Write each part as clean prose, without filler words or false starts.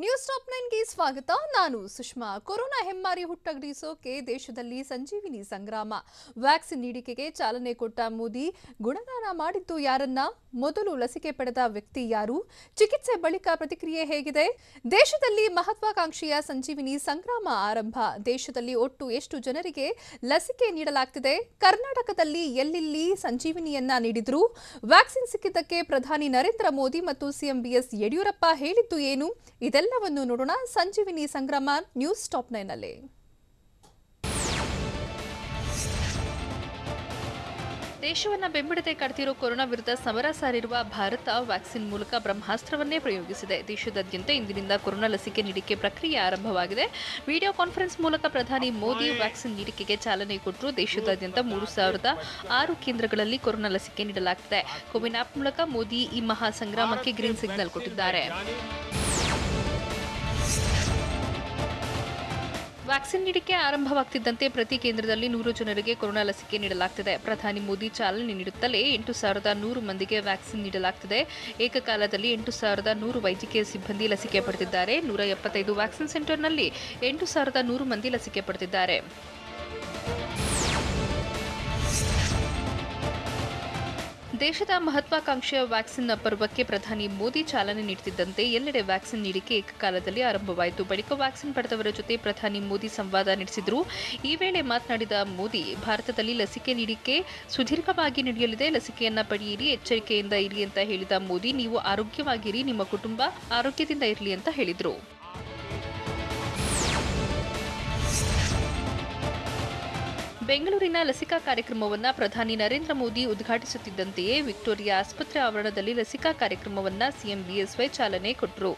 News top 9ಗೆ ಸ್ವಾಗತ. ನಾನು Sushma. Corona ಹೆಮ್ಮಾರಿ ಹುಟ್ಟಡಗಿಸೋಕೆ ದೇಶದಲ್ಲಿ ಸಂಜೀವಿನಿ ಸಂಗ್ರಾಮ. ವ್ಯಾಕ್ಸಿನ್ ನೀಡಿಕೆಗೆ ಚಾಲನೆ ಕೊಟ್ಟ ಮೋದಿ ಗುಣಗಾನ ಮಾಡಿದ್ದು ಯಾರನ್ನ? ಮೊದಲು ಲಸಿಕೆ ಪಡೆದ ವ್ಯಕ್ತಿ ಯಾರು? ಚಿಕಿತ್ಸೆ ಬಳಿಕ ಪ್ರತಿಕ್ರಿಯೆ ಹೇಗಿದೆ? ದೇಶದಲ್ಲಿ ಮಹತ್ವಾಕಾಂಕ್ಷೆಯ ಸಂಜೀವಿನಿ ಸಂಗ್ರಾಮ ಆರಂಭ. ದೇಶದಲ್ಲಿ ಒಟ್ಟು ಎಷ್ಟು ಜನರಿಗೆ ಲಸಿಕೆ ನೀಡಲಾಗ್ತಿದೆ? ಕರ್ನಾಟಕದಲ್ಲಿ ಎಲ್ಲೆಲ್ಲಿ ಸಂಜೀವಿನಿಯನ್ನ ನೀಡಿದ್ರು? ವ್ಯಾಕ್ಸಿನ್ ಸಿಕ್ಕಿದ್ದಕ್ಕೆ ಪ್ರಧಾನಿ ನರೇಂದ್ರ ಮೋದಿ ಮತ್ತು ಸಿಎಂ ಬಿಎಸ್ ಯಡಿಯೂರಪ್ಪ ಹೇಳಿದ್ದು ಏನು? ಇದೆಲ್ಲವನ್ನು ನೋಡೋಣ ಸಂಜೀವಿನಿ ಸಂಗ್ರಾಮ ನ್ಯೂಸ್ ಟಾಪ್ 9 ನಲ್ಲಿ. ದೇಶವನ್ನ ಬೆಂಬಿಡದೆ ಕಡ್ತಿರೋ ಕೊರೋನಾ ವಿರುದ್ಧ ಸಮರ ಸಾರಿರುವ ಭಾರತ ವ್ಯಾಕ್ಸಿನ್ ಮೂಲಕ ಬ್ರಹ್ಮಾಸ್ತ್ರವನ್ನೇ ಪ್ರಯೋಗಿಸಿದೆ. ದೇಶದಾದ್ಯಂತ ಇಂದಿನಿಂದ ಕೊರೋನಾ ಲಸಿಕೆ ನೀಡಿಕೆ ಪ್ರಕ್ರಿಯೆ ಆರಂಭವಾಗಿದೆ. ವಿಡಿಯೋ ಕಾನ್ಫರೆನ್ಸ್ ಮೂಲಕ ಪ್ರಧಾನಿ ಮೋದಿ ವ್ಯಾಕ್ಸಿನ್ ನೀಡಿಕೆಗೆ ಚಾಲನೆ ಕೊಟ್ಟರು. ದೇಶದಾದ್ಯಂತ 3006 ಕೇಂದ್ರಗಳಲ್ಲಿ ಕೊರೋನಾ ಲಸಿಕೆ ನೀಡಲಾಗ್ತಿದೆ. ಕೋವಿನ್ ಆಪ್ ಮೂಲಕ ಮೋದಿ ಈ ಮಹಾ ಸಂಗ್ರಾಮಕ್ಕೆ ಗ್ರೀನ್ ಸಿಗ್ನಲ್ ಕೊಟ್ಟಿದ್ದಾರೆ. ವ್ಯಾಕ್ಸಿನ್ ನೀಡಿಕೆ ಆರಂಭವಾಗುತ್ತಿದ್ದಂತೆ ಪ್ರತಿ ಕೇಂದ್ರದಲ್ಲಿ 100 ಜನರಿಗೆ ಕೊರೋನಾ ಲಸಿಕೆ ನೀಡಲಾಗುತ್ತಿದೆ. ಪ್ರಧಾನಿ ಮೋದಿ ಚಾಲನೆ ನೀಡುತ್ತಲೇ 8100 ಮಂದಿಗೆ ವ್ಯಾಕ್ಸಿನ್ ನೀಡಲಾಗುತ್ತಿದೆ. ಏಕಕಾಲದಲ್ಲಿ 8100 ವೈದ್ಯಕೀಯ ಸಿಬ್ಬಂದಿ ಲಸಿಕೆ ಪಡೆದಿದ್ದಾರೆ. 175 ವ್ಯಾಕ್ಸಿನ್ ಸೆಂಟರ್ನಲ್ಲಿ 8100 ಮಂದಿ ಲಸಿಕೆ ಪಡೆದಿದ್ದಾರೆ. ದೇಶದ ಮಹತ್ವಾಕಾಂಕ್ಷೆಯ ವ್ಯಾಕ್ಸಿನ್ ಪರ್ವಕ್ಕೆ ಪ್ರಧಾನಿ ಮೋದಿ ಚಾಲನೆ ನೀಡುತ್ತಿದ್ದಂತೆ ಎಲ್ಲೆಡೆ ವ್ಯಾಕ್ಸಿನ್ ನೀಡಿಕೆ ಏಕಕಾಲದಲ್ಲಿ ಆರಂಭವಾಯಿತು. ಬಳಿಕ ವ್ಯಾಕ್ಸಿನ್ ಪಡೆದವರ ಜೊತೆ ಪ್ರಧಾನಿ ಮೋದಿ ಸಂವಾದ ನಡೆಸಿದರು. ಈ ವೇಳೆ ಮಾತನಾಡಿದ ಮೋದಿ, ಭಾರತದಲ್ಲಿ ಲಸಿಕೆ ನೀಡಿಕೆ ಸುದೀರ್ಘವಾಗಿ ನಡೆಯಲಿದೆ. ಲಸಿಕೆಯನ್ನ ಪಡೆಯಿರಿ, ಎಚ್ಚರಿಕೆಯಿಂದ ಇರಿ ಅಂತ ಹೇಳಿದ ಮೋದಿ, ನೀವು ಆರೋಗ್ಯವಾಗಿರಿ, ನಿಮ್ಮ ಕುಟುಂಬ ಆರೋಗ್ಯದಿಂದ ಇರಲಿ ಅಂತ ಹೇಳಿದರು. ಬೆಂಗಳೂರಿನ ಲಸಿಕಾ ಕಾರ್ಯಕ್ರಮವನ್ನು ಪ್ರಧಾನಿ ನರೇಂದ್ರ ಮೋದಿ ಉದ್ಘಾಟಿಸುತ್ತಿದ್ದಂತೆಯೇ ವಿಕ್ಟೋರಿಯಾ ಆಸ್ಪತ್ರೆ ಆವರಣದಲ್ಲಿ ಲಸಿಕಾ ಕಾರ್ಯಕ್ರಮವನ್ನು ಸಿಎಂ ಬಿಎಸ್ವೈ ಚಾಲನೆ ಕೊಟ್ಟರು.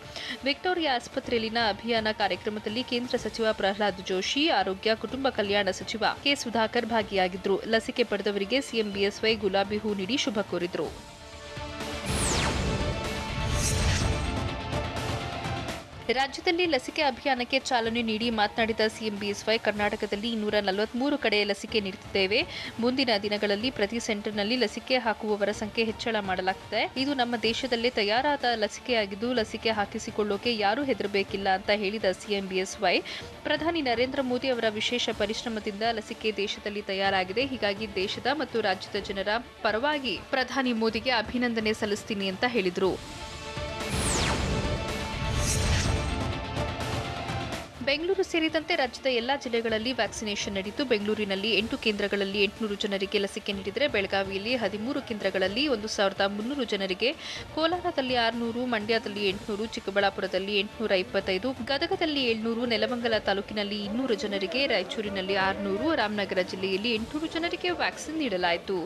ವಿಕ್ಟೋರಿಯಾ ಆಸ್ಪತ್ರೆಯಲ್ಲಿನ ಅಭಿಯಾನ ಕಾರ್ಯಕ್ರಮದಲ್ಲಿ ಕೇಂದ್ರ ಸಚಿವ ಪ್ರಹ್ಲಾದ್ ಜೋಶಿ, ಆರೋಗ್ಯ ಕುಟುಂಬ ಕಲ್ಯಾಣ ಸಚಿವ ಕೆ ಸುಧಾಕರ್ ಭಾಗಿಯಾಗಿದ್ದರು. ಲಸಿಕೆ ಪಡೆದವರಿಗೆ ಸಿಎಂ ಬಿಎಸ್ವೈ ಗುಲಾಬಿ ಹೂ ನೀಡಿ ಶುಭ ಕೋರಿದರು. ರಾಜ್ಯದಲ್ಲಿ ಲಸಿಕೆ ಅಭಿಯಾನಕ್ಕೆ ಚಾಲನೆ ನೀಡಿ ಮಾತನಾಡಿದ ಸಿಎಂ ಬಿಎಸ್ವೈ, ಕರ್ನಾಟಕದಲ್ಲಿ 243 ಕಡೆ ಲಸಿಕೆ ನೀಡುತ್ತಿದ್ದೇವೆ. ಮುಂದಿನ ದಿನಗಳಲ್ಲಿ ಪ್ರತಿ ಸೆಂಟರ್ನಲ್ಲಿ ಲಸಿಕೆ ಹಾಕುವವರ ಸಂಖ್ಯೆ ಹೆಚ್ಚಳ ಮಾಡಲಾಗುತ್ತದೆ. ಇದು ನಮ್ಮ ದೇಶದಲ್ಲೇ ತಯಾರಾದ ಲಸಿಕೆಯಾಗಿದ್ದು ಲಸಿಕೆ ಹಾಕಿಸಿಕೊಳ್ಳೋಕೆ ಯಾರೂ ಹೆದರಬೇಕಿಲ್ಲ ಅಂತ ಹೇಳಿದ ಸಿಎಂ ಬಿಎಸ್ವೈ, ಪ್ರಧಾನಿ ನರೇಂದ್ರ ಮೋದಿ ಅವರ ವಿಶೇಷ ಪರಿಶ್ರಮದಿಂದ ಲಸಿಕೆ ದೇಶದಲ್ಲಿ ತಯಾರಾಗಿದೆ. ಹೀಗಾಗಿ ದೇಶದ ಮತ್ತು ರಾಜ್ಯದ ಜನರ ಪರವಾಗಿ ಪ್ರಧಾನಿ ಮೋದಿಗೆ ಅಭಿನಂದನೆ ಸಲ್ಲಿಸ್ತೀನಿ ಅಂತ ಹೇಳಿದರು. ಬೆಂಗಳೂರು ಸೇರಿದಂತೆ ರಾಜ್ಯದ ಎಲ್ಲಾ ಜಿಲ್ಲೆಗಳಲ್ಲಿ ವ್ಯಾಕ್ಸಿನೇಷನ್ ನಡೆಯಿತು. ಬೆಂಗಳೂರಿನಲ್ಲಿ 8 ಕೇಂದ್ರಗಳಲ್ಲಿ 800 ಜನರಿಗೆ ಲಸಿಕೆ ನೀಡಿದರೆ, ಬೆಳಗಾವಿಯಲ್ಲಿ 13 ಕೇಂದ್ರಗಳಲ್ಲಿ 1300 ಜನರಿಗೆ, ಕೋಲಾರದಲ್ಲಿ 600, ಮಂಡ್ಯದಲ್ಲಿ 800, ಚಿಕ್ಕಬಳ್ಳಾಪುರದಲ್ಲಿ 825, ಗದಗದಲ್ಲಿ 700, ನೆಲಮಂಗಲ ತಾಲೂಕಿನಲ್ಲಿ 200 ಜನರಿಗೆ, ರಾಯಚೂರಿನಲ್ಲಿ 600, ರಾಮನಗರ ಜಿಲ್ಲೆಯಲ್ಲಿ 800 ಜನರಿಗೆ ವ್ಯಾಕ್ಸಿನ್ ನೀಡಲಾಯಿತು.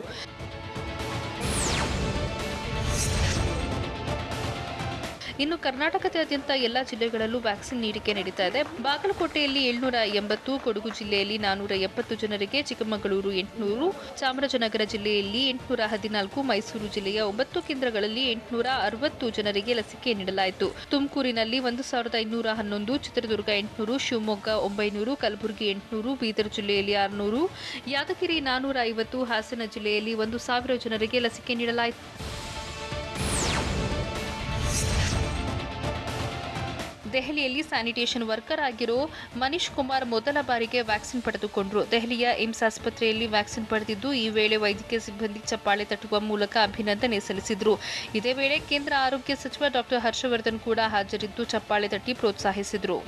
ಇನ್ನು ಕರ್ನಾಟಕದಾದ್ಯಂತ ಎಲ್ಲಾ ಜಿಲ್ಲೆಗಳಲ್ಲೂ ವ್ಯಾಕ್ಸಿನ್ ನೀಡಿಕೆ ನಡೀತಾ ಇದೆ. ಬಾಗಲಕೋಟೆಯಲ್ಲಿ 780, ಕೊಡಗು ಜಿಲ್ಲೆಯಲ್ಲಿ 470 ಜನರಿಗೆ, ಚಿಕ್ಕಮಗಳೂರು 800, ಚಾಮರಾಜನಗರ ಜಿಲ್ಲೆಯಲ್ಲಿ 814, ಮೈಸೂರು ಜಿಲ್ಲೆಯ 9 ಕೇಂದ್ರಗಳಲ್ಲಿ 860 ಜನರಿಗೆ ಲಸಿಕೆ ನೀಡಲಾಯಿತು. ತುಮಕೂರಿನಲ್ಲಿ 1511, ಚಿತ್ರದುರ್ಗ 800, ಶಿವಮೊಗ್ಗ 900, ಕಲಬುರಗಿ 800, ಬೀದರ್ ಜಿಲ್ಲೆಯಲ್ಲಿ 600, ಯಾದಗಿರಿ 450, ಹಾಸನ ಜಿಲ್ಲೆಯಲ್ಲಿ 1000 ಜನರಿಗೆ ಲಸಿಕೆ ನೀಡಲಾಯಿತು. ದೆಹಲಿಯಲ್ಲಿ ಸ್ಯಾನಿಟೇಷನ್ ವರ್ಕರ್ ಆಗಿರೋ ಮನೀಶ್ ಕುಮಾರ್ ಮೊದಲ ಬಾರಿಗೆ ವ್ಯಾಕ್ಸಿನ್ ಪಡೆದುಕೊಂಡರು. ದೆಹಲಿಯ ಏಮ್ಸ್ ಆಸ್ಪತ್ರೆಯಲ್ಲಿ ವ್ಯಾಕ್ಸಿನ್ ಪಡೆದಿದ್ದು, ಈ ವೇಳೆ ವೈದ್ಯಕೀಯ ಸಿಬ್ಬಂದಿ ಚಪ್ಪಾಳೆ ತಟ್ಟುವ ಮೂಲಕ ಅಭಿನಂದನೆ ಸಲ್ಲಿಸಿದರು. ಇದೇ ವೇಳೆ ಕೇಂದ್ರ ಆರೋಗ್ಯ ಸಚಿವ ಡಾಕ್ಟರ್ ಹರ್ಷವರ್ಧನ್ ಕೂಡ ಹಾಜರಿದ್ದು ಚಪ್ಪಾಳೆ ತಟ್ಟಿ ಪ್ರೋತ್ಸಾಹಿಸಿದರು.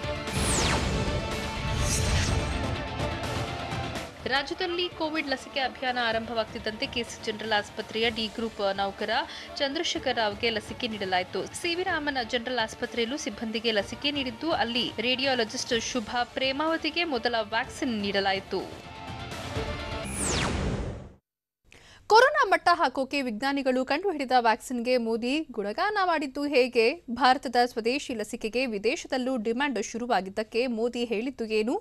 ರಾಜ್ಯದಲ್ಲಿ ಕೋವಿಡ್ ಲಸಿಕೆ ಅಭಿಯಾನ ಆರಂಭವಾಗುತ್ತಿದ್ದಂತೆ ಕೆಸಿ ಜನರಲ್ ಆಸ್ಪತ್ರೆಯ ಡಿ ಗ್ರೂಪ್ ನೌಕರ ಚಂದ್ರಶೇಖರ್ ರಾವ್ಗೆ ಲಸಿಕೆ ನೀಡಲಾಯಿತು. ಸಿವಿ ರಾಮನ್ ಜನರಲ್ ಆಸ್ಪತ್ರೆಯಲ್ಲೂ ಸಿಬ್ಬಂದಿಗೆ ಲಸಿಕೆ ನೀಡಿದ್ದು, ಅಲ್ಲಿ ರೇಡಿಯಾಲಜಿಸ್ಟ್ ಶುಭಾ ಪ್ರೇಮಾವತಿಗೆ ಮೊದಲ ವ್ಯಾಕ್ಸಿನ್ ನೀಡಲಾಯಿತು. ಕೊರೋನಾ ಮಟ್ಟ ಹಾಕೋಕೆ ವಿಜ್ಞಾನಿಗಳು ಕಂಡುಹಿಡಿದ ವ್ಯಾಕ್ಸಿನ್ಗೆ ಮೋದಿ ಗುಣಗಾನ ಮಾಡಿದ್ದು ಹೇಗೆ? ಭಾರತದ ಸ್ವದೇಶಿ ಲಸಿಕೆಗೆ ವಿದೇಶದಲ್ಲೂ ಡಿಮ್ಯಾಂಡ್ ಶುರುವಾಗಿದ್ದಕ್ಕೆ ಮೋದಿ ಹೇಳಿದ್ದು ಏನು?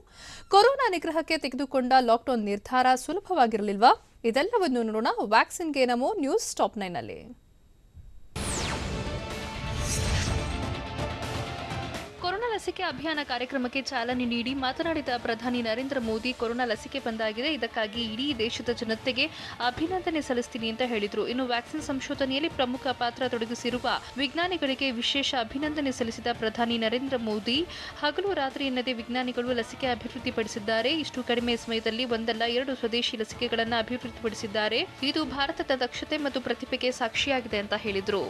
ಕೊರೋನಾ ನಿಗ್ರಹಕ್ಕೆ ತೆಗೆದುಕೊಂಡ ಲಾಕ್ಡೌನ್ ನಿರ್ಧಾರ ಸುಲಭವಾಗಿರಲಿಲ್ವಾ? ಇದೆಲ್ಲವನ್ನು ನೋಡೋಣ ವ್ಯಾಕ್ಸಿನ್ಗೆ ನಮೋ ನ್ಯೂಸ್ ಟಾಪ್ 9 ನಲ್ಲಿ. ಕೊರೋನಾ ಲಸಿಕೆ ಅಭಿಯಾನ ಕಾರ್ಯಕ್ರಮಕ್ಕೆ ಚಾಲನೆ ನೀಡಿ ಮಾತನಾಡಿದ ಪ್ರಧಾನಿ ನರೇಂದ್ರ ಮೋದಿ, ಕೊರೋನಾ ಲಸಿಕೆ ಬಂದಾಗಿದೆ, ಇದಕ್ಕಾಗಿ ಇಡೀ ದೇಶದ ಜನತೆಗೆ ಅಭಿನಂದನೆ ಸಲ್ಲಿಸ್ತೀನಿ ಅಂತ ಹೇಳಿದರು. ಇನ್ನು ವ್ಯಾಕ್ಸಿನ್ ಸಂಶೋಧನೆಯಲ್ಲಿ ಪ್ರಮುಖ ಪಾತ್ರ ತೊಡಗಿಸಿರುವ ವಿಜ್ಞಾನಿಗಳಿಗೆ ವಿಶೇಷ ಅಭಿನಂದನೆ ಸಲ್ಲಿಸಿದ ಪ್ರಧಾನಿ ನರೇಂದ್ರ ಮೋದಿ, ಹಗಲು ರಾತ್ರಿ ಎನ್ನದೇ ವಿಜ್ಞಾನಿಗಳು ಲಸಿಕೆ ಅಭಿವೃದ್ಧಿಪಡಿಸಿದ್ದಾರೆ. ಇಷ್ಟು ಕಡಿಮೆ ಸಮಯದಲ್ಲಿ ಒಂದಲ್ಲ 2 ಸ್ವದೇಶಿ ಲಸಿಕೆಗಳನ್ನು ಅಭಿವೃದ್ಧಿಪಡಿಸಿದ್ದಾರೆ. ಇದು ಭಾರತದ ದಕ್ಷತೆ ಮತ್ತು ಪ್ರತಿಭೆಗೆ ಸಾಕ್ಷಿಯಾಗಿದೆ ಅಂತ ಹೇಳಿದರು.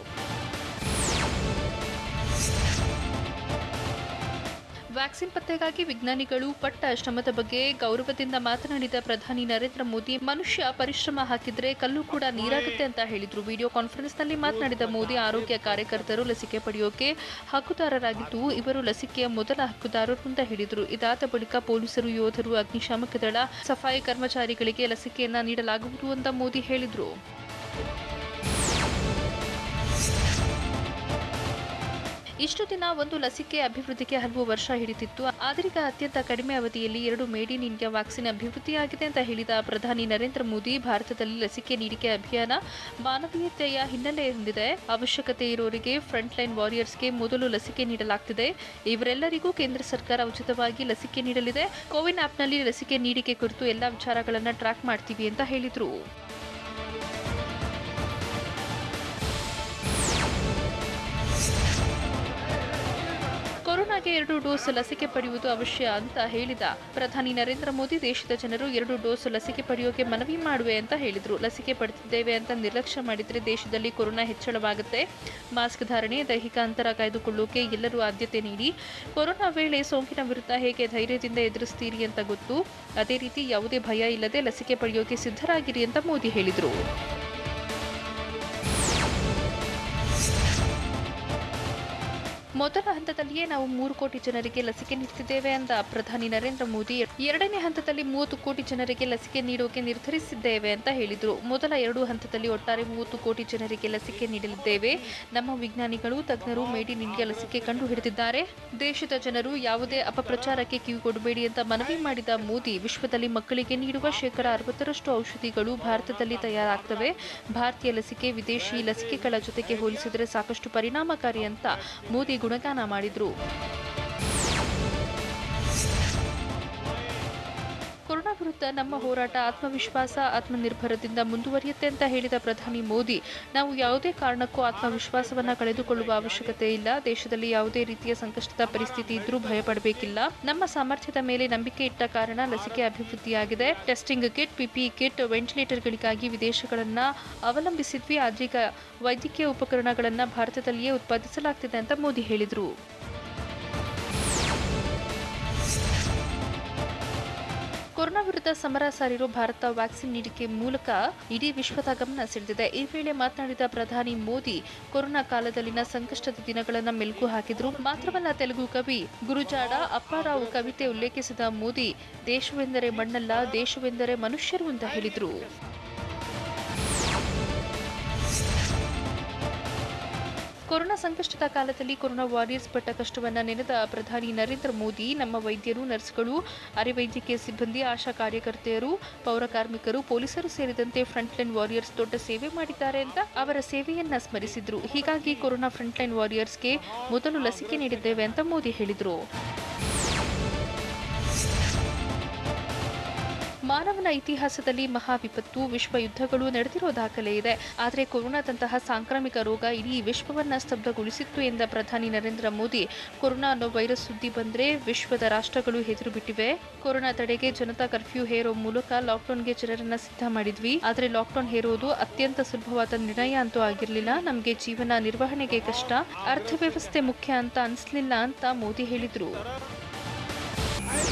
ವ್ಯಾಕ್ಸಿನ್ ಪತ್ತೆಗಾಗಿ ವಿಜ್ಞಾನಿಗಳು ಪಟ್ಟ ಶ್ರಮದ ಬಗ್ಗೆ ಗೌರವದಿಂದ ಮಾತನಾಡಿದ ಪ್ರಧಾನಿ ನರೇಂದ್ರ ಮೋದಿ, ಮನುಷ್ಯ ಪರಿಶ್ರಮ ಹಾಕಿದ್ರೆ ಕಲ್ಲು ಕೂಡ ನೀರಾಗುತ್ತೆ ಅಂತ ಹೇಳಿದ್ರು. ವಿಡಿಯೋ ಕಾನ್ಫರೆನ್ಸ್ನಲ್ಲಿ ಮಾತನಾಡಿದ ಮೋದಿ, ಆರೋಗ್ಯ ಕಾರ್ಯಕರ್ತರು ಲಸಿಕೆ ಪಡೆಯೋಕೆ ಹಕ್ಕುದಾರರಾಗಿದ್ದು, ಇವರು ಲಸಿಕೆಯ ಮೊದಲ ಹಕ್ಕುದಾರರು ಅಂತ ಹೇಳಿದರು. ಇದಾದ ಬಳಿಕ ಪೊಲೀಸರು, ಯೋಧರು, ಅಗ್ನಿಶಾಮಕ ದಳ, ಸಫಾಯಿ ಕರ್ಮಚಾರಿಗಳಿಗೆ ಲಸಿಕೆಯನ್ನ ನೀಡಲಾಗುವುದು ಅಂತ ಮೋದಿ ಹೇಳಿದರು. ಇಷ್ಟು ದಿನ ಒಂದು ಲಸಿಕೆ ಅಭಿವೃದ್ಧಿಗೆ ಹಲವು ವರ್ಷ ಹಿಡಿದಿತ್ತು. ಆದರೀಗ ಅತ್ಯಂತ ಕಡಿಮೆ ಅವಧಿಯಲ್ಲಿ 2 ಮೇಡ್ ಇನ್ ಇಂಡಿಯಾ ವ್ಯಾಕ್ಸಿನ್ ಅಭಿವೃದ್ಧಿಯಾಗಿದೆ ಅಂತ ಹೇಳಿದ ಪ್ರಧಾನಿ ನರೇಂದ್ರ ಮೋದಿ, ಭಾರತದಲ್ಲಿ ಲಸಿಕೆ ನೀಡಿಕೆ ಅಭಿಯಾನ ಮಾನವೀಯತೆಯ ಹಿನ್ನೆಲೆ ಹೊಂದಿದೆ. ಅವಶ್ಯಕತೆ ಇರೋರಿಗೆ, ಫ್ರಂಟ್ ಲೈನ್ ವಾರಿಯರ್ಸ್ಗೆ ಮೊದಲು ಲಸಿಕೆ ನೀಡಲಾಗ್ತಿದೆ. ಇವರೆಲ್ಲರಿಗೂ ಕೇಂದ್ರ ಸರ್ಕಾರ ಉಚಿತವಾಗಿ ಲಸಿಕೆ ನೀಡಲಿದೆ. ಕೋವಿನ್ ಆಪ್ನಲ್ಲಿ ಲಸಿಕೆ ನೀಡಿಕೆ ಕುರಿತು ಎಲ್ಲಾ ವಿಚಾರಗಳನ್ನು ಟ್ರ್ಯಾಕ್ ಮಾಡ್ತೀವಿ ಅಂತ ಹೇಳಿದರು. ಕೊರೋನಾಗೆ 2 ಡೋಸ್ ಲಸಿಕೆ ಪಡೆಯುವುದು ಅವಶ್ಯ ಅಂತ ಹೇಳಿದ ಪ್ರಧಾನಿ ನರೇಂದ್ರ ಮೋದಿ, ದೇಶದ ಜನರು 2 ಡೋಸ್ ಲಸಿಕೆ ಪಡೆಯೋಕೆ ಮನವಿ ಮಾಡುವೆ ಅಂತ ಹೇಳಿದರು. ಲಸಿಕೆ ಪಡೆದಿದ್ದೇವೆ ಅಂತ ನಿರ್ಲಕ್ಷ್ಯ ಮಾಡಿದರೆ ದೇಶದಲ್ಲಿ ಕೊರೋನಾ ಹೆಚ್ಚಳವಾಗುತ್ತೆ. ಮಾಸ್ಕ್ ಧಾರಣೆ, ದೈಹಿಕ ಅಂತರ ಕಾಯ್ದುಕೊಳ್ಳೋಕೆ ಎಲ್ಲರೂ ಆದ್ಯತೆ ನೀಡಿ. ಕೊರೋನಾ ವೇಳೆ ಸೋಂಕಿನ ವಿರುದ್ಧ ಹೇಗೆ ಧೈರ್ಯದಿಂದ ಎದುರಿಸ್ತೀರಿ ಅಂತ ಗೊತ್ತು. ಅದೇ ರೀತಿ ಯಾವುದೇ ಭಯ ಇಲ್ಲದೆ ಲಸಿಕೆ ಪಡೆಯೋಕೆ ಸಿದ್ಧರಾಗಿರಿ ಅಂತ ಮೋದಿ ಹೇಳಿದರು. ಮೊದಲ ಹಂತದಲ್ಲಿಯೇ ನಾವು 3 ಕೋಟಿ ಜನರಿಗೆ ಲಸಿಕೆ ನೀಡುತ್ತಿದ್ದೇವೆ ಅಂದ ಪ್ರಧಾನಿ ನರೇಂದ್ರ ಮೋದಿ, 2ನೇ ಹಂತದಲ್ಲಿ 30 ಕೋಟಿ ಜನರಿಗೆ ಲಸಿಕೆ ನೀಡೋಕೆ ನಿರ್ಧರಿಸಿದ್ದೇವೆ ಅಂತ ಹೇಳಿದರು. ಮೊದಲ 2 ಹಂತದಲ್ಲಿ ಒಟ್ಟಾರೆ 30 ಕೋಟಿ ಜನರಿಗೆ ಲಸಿಕೆ ನೀಡಲಿದ್ದೇವೆ. ನಮ್ಮ ವಿಜ್ಞಾನಿಗಳು, ತಜ್ಞರು ಮೇಡ್ ಇನ್ ಇಂಡಿಯಾ ಲಸಿಕೆ ಕಂಡು ಹಿಡಿದಿದ್ದಾರೆ. ದೇಶದ ಜನರು ಯಾವುದೇ ಅಪಪ್ರಚಾರಕ್ಕೆ ಕಿವಿಗೊಡಬೇಡಿ ಅಂತ ಮನವಿ ಮಾಡಿದ ಮೋದಿ, ವಿಶ್ವದಲ್ಲಿ ಮಕ್ಕಳಿಗೆ ನೀಡುವ 60% ಔಷಧಿಗಳು ಭಾರತದಲ್ಲಿ ತಯಾರಾಗ್ತವೆ. ಭಾರತೀಯ ಲಸಿಕೆ ವಿದೇಶಿ ಲಸಿಕೆಗಳ ಜೊತೆಗೆ ಹೋಲಿಸಿದರೆ ಸಾಕಷ್ಟು ಪರಿಣಾಮಕಾರಿ ಅಂತ ಮೋದಿ ಗುಣಗಾನ ಮಾಡಿದರು. ಕೊರೋನಾ ವಿರುದ್ಧ ನಮ್ಮ ಹೋರಾಟ ಆತ್ಮವಿಶ್ವಾಸ, ಆತ್ಮನಿರ್ಭರದಿಂದ ಮುಂದುವರಿಯುತ್ತೆ ಅಂತ ಹೇಳಿದ ಪ್ರಧಾನಿ ಮೋದಿ, ನಾವು ಯಾವುದೇ ಕಾರಣಕ್ಕೂ ಆತ್ಮವಿಶ್ವಾಸವನ್ನ ಕಳೆದುಕೊಳ್ಳುವ ಅವಶ್ಯಕತೆ ಇಲ್ಲ. ದೇಶದಲ್ಲಿ ಯಾವುದೇ ರೀತಿಯ ಸಂಕಷ್ಟದ ಪರಿಸ್ಥಿತಿ ಇದ್ರೂ ಭಯಪಡಬೇಕಿಲ್ಲ. ನಮ್ಮ ಸಾಮರ್ಥ್ಯದ ಮೇಲೆ ನಂಬಿಕೆ ಇಟ್ಟ ಕಾರಣ ಲಸಿಕೆ ಅಭಿವೃದ್ಧಿಯಾಗಿದೆ. ಟೆಸ್ಟಿಂಗ್ ಕಿಟ್, ಪಿಪಿಇ ಕಿಟ್, ವೆಂಟಿಲೇಟರ್ಗಳಿಗಾಗಿ ವಿದೇಶಗಳನ್ನ ಅವಲಂಬಿಸಿದ್ವಿ. ಆದ್ರೀಗ ವೈದ್ಯಕೀಯ ಉಪಕರಣಗಳನ್ನ ಭಾರತದಲ್ಲಿಯೇ ಉತ್ಪಾದಿಸಲಾಗ್ತಿದೆ ಅಂತ ಮೋದಿ ಹೇಳಿದರು. ಕೊರೋನಾ ವಿರುದ್ಧ ಸಮರ ಸಾರಿರೋ ಭಾರತ ವ್ಯಾಕ್ಸಿನ್ ನೀಡಿಕೆ ಮೂಲಕ ಇಡೀ ವಿಶ್ವದ ಗಮನ ಸೆಳೆದಿದೆ. ಈ ವೇಳೆ ಮಾತನಾಡಿದ ಪ್ರಧಾನಿ ಮೋದಿ, ಕೊರೋನಾ ಕಾಲದಲ್ಲಿನ ಸಂಕಷ್ಟದ ದಿನಗಳನ್ನು ಮೆಲುಕು ಹಾಕಿದ್ರು. ಮಾತ್ರವಲ್ಲ, ತೆಲುಗು ಕವಿ ಗುರುಜಾಡ ಅಪ್ಪಾರಾವ್ ಕವಿತೆ ಉಲ್ಲೇಖಿಸಿದ ಮೋದಿ, ದೇಶವೆಂದರೆ ಮಣ್ಣಲ್ಲ, ದೇಶವೆಂದರೆ ಮನುಷ್ಯರು ಅಂತ ಹೇಳಿದರು. ಕೊರೋನಾ ಸಂಕಷ್ಟದ ಕಾಲದಲ್ಲಿ ಕೊರೋನಾ ವಾರಿಯರ್ಸ್ ಪಟ್ಟ ಕಷ್ಟವನ್ನ ನೆನೆದ ಪ್ರಧಾನಿ ನರೇಂದ್ರ ಮೋದಿ, ನಮ್ಮ ವೈದ್ಯರು, ನರ್ಸ್ಗಳು, ಅರೆವೈದ್ಯಕೀಯ ಸಿಬ್ಬಂದಿ, ಆಶಾ ಕಾರ್ಯಕರ್ತೆಯರು, ಪೌರ ಕಾರ್ಮಿಕರು, ಪೊಲೀಸರು ಸೇರಿದಂತೆ ಫ್ರಂಟ್ ಲೈನ್ ವಾರಿಯರ್ಸ್ ದೊಡ್ಡ ಸೇವೆ ಮಾಡಿದ್ದಾರೆ ಅಂತ ಅವರ ಸೇವೆಯನ್ನ ಸ್ಮರಿಸಿದ್ರು. ಹೀಗಾಗಿ ಕೊರೋನಾ ಫ್ರಂಟ್ ಲೈನ್ ವಾರಿಯರ್ಸ್ಗೆ ಮೊದಲು ಲಸಿಕೆ ನೀಡಿದ್ದೇವೆ ಅಂತ ಮೋದಿ ಹೇಳಿದರು. ಮಾನವನ ಇತಿಹಾಸದಲ್ಲಿ ಮಹಾ ವಿಪತ್ತು, ವಿಶ್ವ ಯುದ್ಧಗಳು ನಡೆದಿರೋ ದಾಖಲೆ ಇದೆ. ಆದರೆ ಕೊರೋನಾದಂತಹ ಸಾಂಕ್ರಾಮಿಕ ರೋಗ ಇಡೀ ವಿಶ್ವವನ್ನ ಸ್ತಬ್ಧಗೊಳಿಸಿತ್ತು ಎಂದ ಪ್ರಧಾನಿ ನರೇಂದ್ರ ಮೋದಿ, ಕೊರೋನಾ ಅನ್ನೋ ವೈರಸ್ ಸುದ್ದಿ ಬಂದ್ರೆ ವಿಶ್ವದ ರಾಷ್ಟ್ರಗಳು ಹೆದರು ಬಿಟ್ಟಿವೆ. ಕೊರೋನಾ ತಡೆಗೆ ಜನತಾ ಕರ್ಫ್ಯೂ ಹೇರೋ ಮೂಲಕ ಲಾಕ್ಡೌನ್ಗೆ ಜನರನ್ನ ಸಿದ್ಧ ಮಾಡಿದ್ವಿ. ಆದರೆ ಲಾಕ್ಡೌನ್ ಹೇರೋದು ಅತ್ಯಂತ ಸುಲಭವಾದ ನಿರ್ಣಯ ಅಂತೂ ಆಗಿರಲಿಲ್ಲ. ನಮಗೆ ಜೀವನ ನಿರ್ವಹಣೆಗೆ ಕಷ್ಟ, ಅರ್ಥವ್ಯವಸ್ಥೆ ಮುಖ್ಯ ಅಂತ ಅನಿಸ್ಲಿಲ್ಲ ಅಂತ ಮೋದಿ ಹೇಳಿದರು.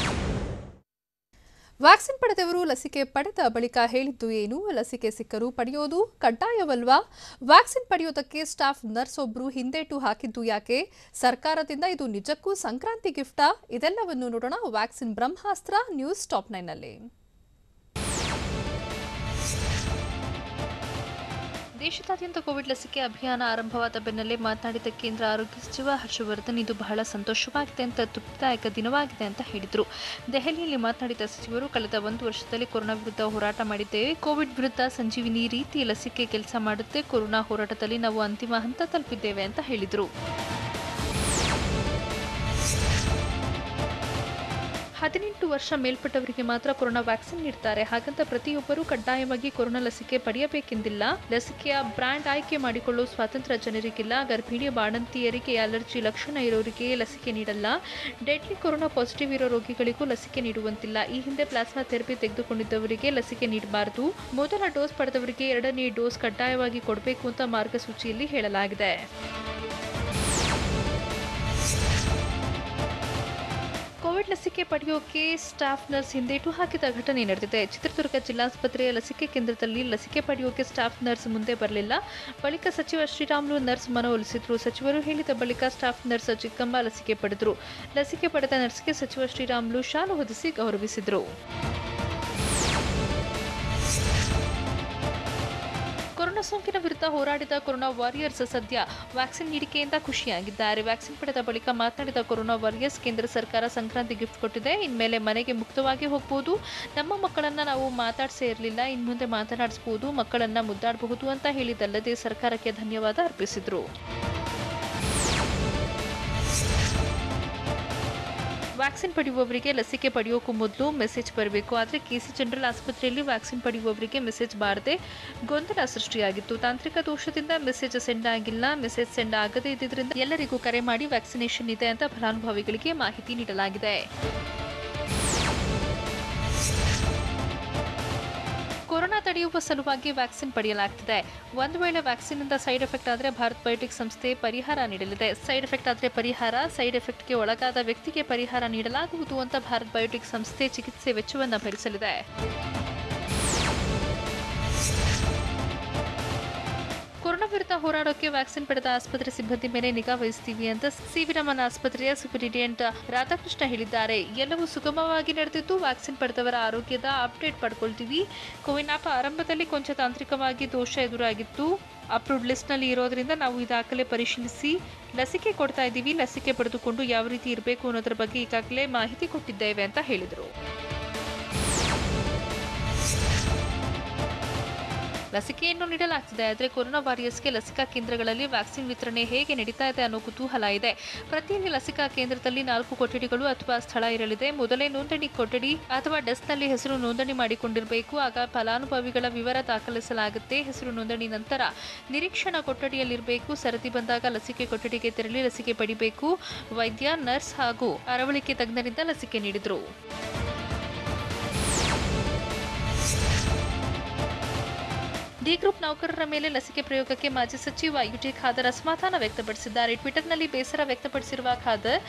ವ್ಯಾಕ್ಸಿನ್ ಪಡೆದವರು ಲಸಿಕೆ ಪಡೆದ ಬಳಿಕ ಹೇಳಿದ್ದು ಏನು? ಲಸಿಕೆ ಸಿಕ್ಕರೂ ಪಡೆಯೋದು ಕಡ್ಡಾಯವಲ್ವಾ? ವ್ಯಾಕ್ಸಿನ್ ಪಡೆಯೋದಕ್ಕೆ ಸ್ಟಾಫ್ ನರ್ಸ್ ಒಬ್ರು ಹಿಂದೇಟು ಹಾಕಿದ್ದು ಯಾಕೆ? ಸರ್ಕಾರದಿಂದ ಇದು ನಿಜಕ್ಕೂ ಸಂಕ್ರಾಂತಿ ಗಿಫ್ಟಾ? ಇದೆಲ್ಲವನ್ನು ನೋಡೋಣ ವ್ಯಾಕ್ಸಿನ್ ಬ್ರಹ್ಮಾಸ್ತ್ರ ನ್ಯೂಸ್ ಟಾಪ್ 9 ನಲ್ಲಿ. ದೇಶದಾದ್ಯಂತ ಕೋವಿಡ್ ಲಸಿಕೆ ಅಭಿಯಾನ ಆರಂಭವಾದ ಬೆನ್ನಲ್ಲೇ ಮಾತನಾಡಿದ ಕೇಂದ್ರ ಆರೋಗ್ಯ ಸಚಿವ ಹರ್ಷವರ್ಧನ್, ಇದು ಬಹಳ ಸಂತೋಷವಾಗಿದೆ ಅಂತ ತೃಪ್ತಿದಾಯಕ ದಿನವಾಗಿದೆ ಅಂತ ಹೇಳಿದರು. ದೆಹಲಿಯಲ್ಲಿ ಮಾತನಾಡಿದ ಸಚಿವರು, ಕಳೆದ 1 ವರ್ಷದಲ್ಲಿ ಕೊರೋನಾ ವಿರುದ್ಧ ಹೋರಾಟ ಮಾಡಿದ್ದೇವೆ. ಕೋವಿಡ್ ವಿರುದ್ಧ ಸಂಜೀವಿನಿ ರೀತಿ ಲಸಿಕೆ ಕೆಲಸ ಮಾಡುತ್ತೆ. ಕೊರೋನಾ ಹೋರಾಟದಲ್ಲಿ ನಾವು ಅಂತಿಮ ಹಂತ ತಲುಪಿದ್ದೇವೆ ಅಂತ ಹೇಳಿದರು. 18 ವರ್ಷ ಮೇಲ್ಪಟ್ಟವರಿಗೆ ಮಾತ್ರ ಕೊರೋನಾ ವ್ಯಾಕ್ಸಿನ್ ನೀಡ್ತಾರೆ. ಹಾಗಂತ ಪ್ರತಿಯೊಬ್ಬರೂ ಕಡ್ಡಾಯವಾಗಿ ಕೊರೋನಾ ಲಸಿಕೆ ಪಡೆಯಬೇಕೆಂದಿಲ್ಲ. ಲಸಿಕೆಯ ಬ್ರ್ಯಾಂಡ್ ಆಯ್ಕೆ ಮಾಡಿಕೊಳ್ಳುವ ಸ್ವಾತಂತ್ರ್ಯ ಜನರಿಗಿಲ್ಲ. ಗರ್ಭಿಣಿ ಬಾಣಂತಿಯರಿಗೆ ಅಲರ್ಜಿ ಲಕ್ಷಣ ಇರೋರಿಗೆ ಲಸಿಕೆ ನೀಡಲ್ಲ. ಡೆಡ್ಲಿ ಕೊರೋನಾ ಪಾಸಿಟಿವ್ ಇರೋ ರೋಗಿಗಳಿಗೂ ಲಸಿಕೆ ನೀಡುವಂತಿಲ್ಲ. ಈ ಹಿಂದೆ ಪ್ಲಾಸ್ಮಾ ಥೆರಪಿ ತೆಗೆದುಕೊಂಡಿದ್ದವರಿಗೆ ಲಸಿಕೆ ನೀಡಬಾರದು. ಮೊದಲ ಡೋಸ್ ಪಡೆದವರಿಗೆ ಎರಡನೇ ಡೋಸ್ ಕಡ್ಡಾಯವಾಗಿ ಕೊಡಬೇಕು ಅಂತ ಮಾರ್ಗಸೂಚಿಯಲ್ಲಿ ಹೇಳಲಾಗಿದೆ. ಕೋವಿಡ್ ಲಸಿಕೆ ಪಡೆಯೋಕೆ ಸ್ಟಾಫ್ ನರ್ಸ್ ಹಿಂದೇಟು ಹಾಕಿದ ಘಟನೆ ನಡೆದಿದೆ. ಚಿತ್ರದುರ್ಗ ಜಿಲ್ಲಾಸ್ಪತ್ರೆಯ ಲಸಿಕೆ ಕೇಂದ್ರದಲ್ಲಿ ಲಸಿಕೆ ಪಡೆಯೋಕೆ ಸ್ಟಾಫ್ ನರ್ಸ್ ಮುಂದೆ ಬರಲಿಲ್ಲ. ಬಳಿಕ ಸಚಿವ ಶ್ರೀರಾಮುಲು ನರ್ಸ್ ಮನವೊಲಿಸಿದ್ರು. ಸಚಿವರು ಹೇಳಿದ ಬಳಿಕ ಸ್ಟಾಫ್ ನರ್ಸ್ ಚಿಕ್ಕಮ್ಮ ಲಸಿಕೆ ಪಡೆದರು. ಲಸಿಕೆ ಪಡೆದ ನರ್ಸ್ಗೆ ಸಚಿವ ಶ್ರೀರಾಮುಲು ಶಾಲು ಹೊದಿಸಿ ಗೌರವಿಸಿದರು. ಕೊರೋನಾ ಸೋಂಕಿನ ವಿರುದ್ಧ ಹೋರಾಡಿದ ಕೊರೋನಾ ವಾರಿಯರ್ಸ್ ಸದ್ಯ ವ್ಯಾಕ್ಸಿನ್ ನೀಡಿಕೆಯಿಂದ ಖುಷಿಯಾಗಿದ್ದಾರೆ. ವ್ಯಾಕ್ಸಿನ್ ಪಡೆದ ಬಳಿಕ ಮಾತನಾಡಿದ ಕೊರೋನಾ ವಾರಿಯರ್ಸ್, ಕೇಂದ್ರ ಸರ್ಕಾರ ಸಂಕ್ರಾಂತಿ ಗಿಫ್ಟ್ ಕೊಟ್ಟಿದೆ. ಇನ್ಮೇಲೆ ಮನೆಗೆ ಮುಕ್ತವಾಗಿ ಹೋಗಬಹುದು. ನಮ್ಮ ಮಕ್ಕಳನ್ನ ನಾವು ಮಾತಾಡ್ಸೇ ಇರಲಿಲ್ಲ, ಇನ್ಮುಂದೆ ಮಾತನಾಡಿಸಬಹುದು, ಮಕ್ಕಳನ್ನ ಮುದ್ದಾಡಬಹುದು ಅಂತ ಹೇಳಿದಲ್ಲದೆ ಸರ್ಕಾರಕ್ಕೆ ಧನ್ಯವಾದ ಅರ್ಪಿಸಿದರು. ವ್ಯಾಕ್ಸಿನ್ ಪಡೆಯುವವರಿಗೆ ಲಸಿಕೆ ಪಡೆಯೋಕ್ಕೂ ಮೊದಲು ಮೆಸೇಜ್ ಬರಬೇಕು. ಆದರೆ ಕೆಸಿ ಜನರಲ್ ಆಸ್ಪತ್ರೆಯಲ್ಲಿ ವ್ಯಾಕ್ಸಿನ್ ಪಡೆಯುವವರಿಗೆ ಮೆಸೇಜ್ ಬಾರದೆ ಗೊಂದಲ ಸೃಷ್ಟಿಯಾಗಿತ್ತು. ತಾಂತ್ರಿಕ ದೋಷದಿಂದ ಮೆಸೇಜ್ ಸೆಂಡ್ ಆಗಿಲ್ಲ. ಮೆಸೇಜ್ ಸೆಂಡ್ ಆಗದೇ ಇದ್ದಿದ್ದರಿಂದ ಎಲ್ಲರಿಗೂ ಕರೆ ಮಾಡಿ ವ್ಯಾಕ್ಸಿನೇಷನ್ ಇದೆ ಅಂತ ಫಲಾನುಭವಿಗಳಿಗೆ ಮಾಹಿತಿ ನೀಡಲಾಗಿದೆ. ಕೊರೋನಾ ತಡೆಯುವ ಸಲುವಾಗಿ ವ್ಯಾಕ್ಸಿನ್ ಪಡೆಯಲಾಗ್ತಿದೆ. ಒಂದು ವೇಳೆ ವ್ಯಾಕ್ಸಿನ್ನಿಂದ ಸೈಡ್ ಎಫೆಕ್ಟ್ ಆದರೆ ಭಾರತ್ ಬಯೋಟೆಕ್ ಸಂಸ್ಥೆ ಪರಿಹಾರ ನೀಡಲಿದೆ. ಸೈಡ್ ಎಫೆಕ್ಟ್ ಆದರೆ ಪರಿಹಾರ, ಸೈಡ್ ಎಫೆಕ್ಟ್ಗೆ ಒಳಗಾದ ವ್ಯಕ್ತಿಗೆ ಪರಿಹಾರ ನೀಡಲಾಗುವುದು ಅಂತ ಭಾರತ್ ಬಯೋಟೆಕ್ ಸಂಸ್ಥೆ ಚಿಕಿತ್ಸೆ ವೆಚ್ಚವನ್ನು ಭರಿಸಲಿದೆ. ಕೊರೋನಾ ವಿರುದ್ಧ ಹೋರಾಡೋಕೆ ವ್ಯಾಕ್ಸಿನ್ ಪಡೆದ ಆಸ್ಪತ್ರೆ ಸಿಬ್ಬಂದಿ ಮೇಲೆ ನಿಗಾ ವಹಿಸ್ತೀವಿ ಅಂತ ಸಿ.ವಿ. ರಾಮನ್ ಆಸ್ಪತ್ರೆಯ ಸೂಪರಿಂಟೆಂಡೆಂಟ್ ರಾಧಾಕೃಷ್ಣ ಹೇಳಿದ್ದಾರೆ. ಎಲ್ಲವೂ ಸುಗಮವಾಗಿ ನಡೆದಿದ್ದು, ವ್ಯಾಕ್ಸಿನ್ ಪಡೆದವರ ಆರೋಗ್ಯದ ಅಪ್ಡೇಟ್ ಪಡ್ಕೊಳ್ತೀವಿ. ಕೋವಿನ್ ಆಪ್ ಆರಂಭದಲ್ಲಿ ಕೊಂಚ ತಾಂತ್ರಿಕವಾಗಿ ದೋಷ ಎದುರಾಗಿತ್ತು. ಅಪ್ರೂವ್ಡ್ ಲಿಸ್ಟ್ನಲ್ಲಿ ಇರೋದ್ರಿಂದ ನಾವು ಈ ದಾಖಲೆ ಪರಿಶೀಲಿಸಿ ಲಸಿಕೆ ಕೊಡ್ತಾ ಇದ್ದೀವಿ. ಲಸಿಕೆ ಪಡೆದುಕೊಂಡು ಯಾವ ರೀತಿ ಇರಬೇಕು ಅನ್ನೋದ್ರ ಬಗ್ಗೆ ಈಗಾಗಲೇ ಮಾಹಿತಿ ಕೊಟ್ಟಿದ್ದೇವೆ ಅಂತ ಹೇಳಿದರು. ಲಸಿಕೆಯನ್ನು ನೀಡಲಾಗ್ತಿದೆ. ಆದರೆ ಕೊರೋನಾ ವಾರಿಯರ್ಸ್ಗೆ ಲಸಿಕಾ ಕೇಂದ್ರಗಳಲ್ಲಿ ವ್ಯಾಕ್ಸಿನ್ ವಿತರಣೆ ಹೇಗೆ ನಡೀತಾ ಇದೆ ಅನ್ನೋ ಕುತೂಹಲ ಇದೆ. ಪ್ರತಿಯೊಂದು ಲಸಿಕಾ ಕೇಂದ್ರದಲ್ಲಿ 4 ಕೊಠಡಿಗಳು ಅಥವಾ ಸ್ಥಳ ಇರಲಿದೆ. ಮೊದಲೇ ನೋಂದಣಿ ಕೊಠಡಿ ಅಥವಾ ಡೆಸ್ಕ್ನಲ್ಲಿ ಹೆಸರು ನೋಂದಣಿ ಮಾಡಿಕೊಂಡಿರಬೇಕು. ಆಗ ಫಲಾನುಭವಿಗಳ ವಿವರ ದಾಖಲಿಸಲಾಗುತ್ತೆ. ಹೆಸರು ನೋಂದಣಿ ನಂತರ ನಿರೀಕ್ಷಣಾ ಕೊಠಡಿಯಲ್ಲಿರಬೇಕು. ಸರದಿ ಬಂದಾಗ ಲಸಿಕೆ ಕೊಠಡಿಗೆ ತೆರಳಿ ಲಸಿಕೆ ಪಡಿಬೇಕು. ವೈದ್ಯ, ನರ್ಸ್ ಹಾಗೂ ಅರವಳಿಕೆ ತಜ್ಞರಿಂದ ಲಸಿಕೆ ನೀಡಿದರು. ಡಿ ಗ್ರೂಪ್ ನೌಕರರ ಮೇಲೆ ಲಸಿಕೆ ಪ್ರಯೋಗಕ್ಕೆ ಮಾಜಿ ಸಚಿವ ಯುಟಿ ಖಾದರ್ ಅಸಮಾಧಾನ ವ್ಯಕ್ತಪಡಿಸಿದ್ದಾರೆ. ಟ್ವಿಟರ್ನಲ್ಲಿ ಬೇಸರ ವ್ಯಕ್ತಪಡಿಸಿರುವ ಖಾದರ್,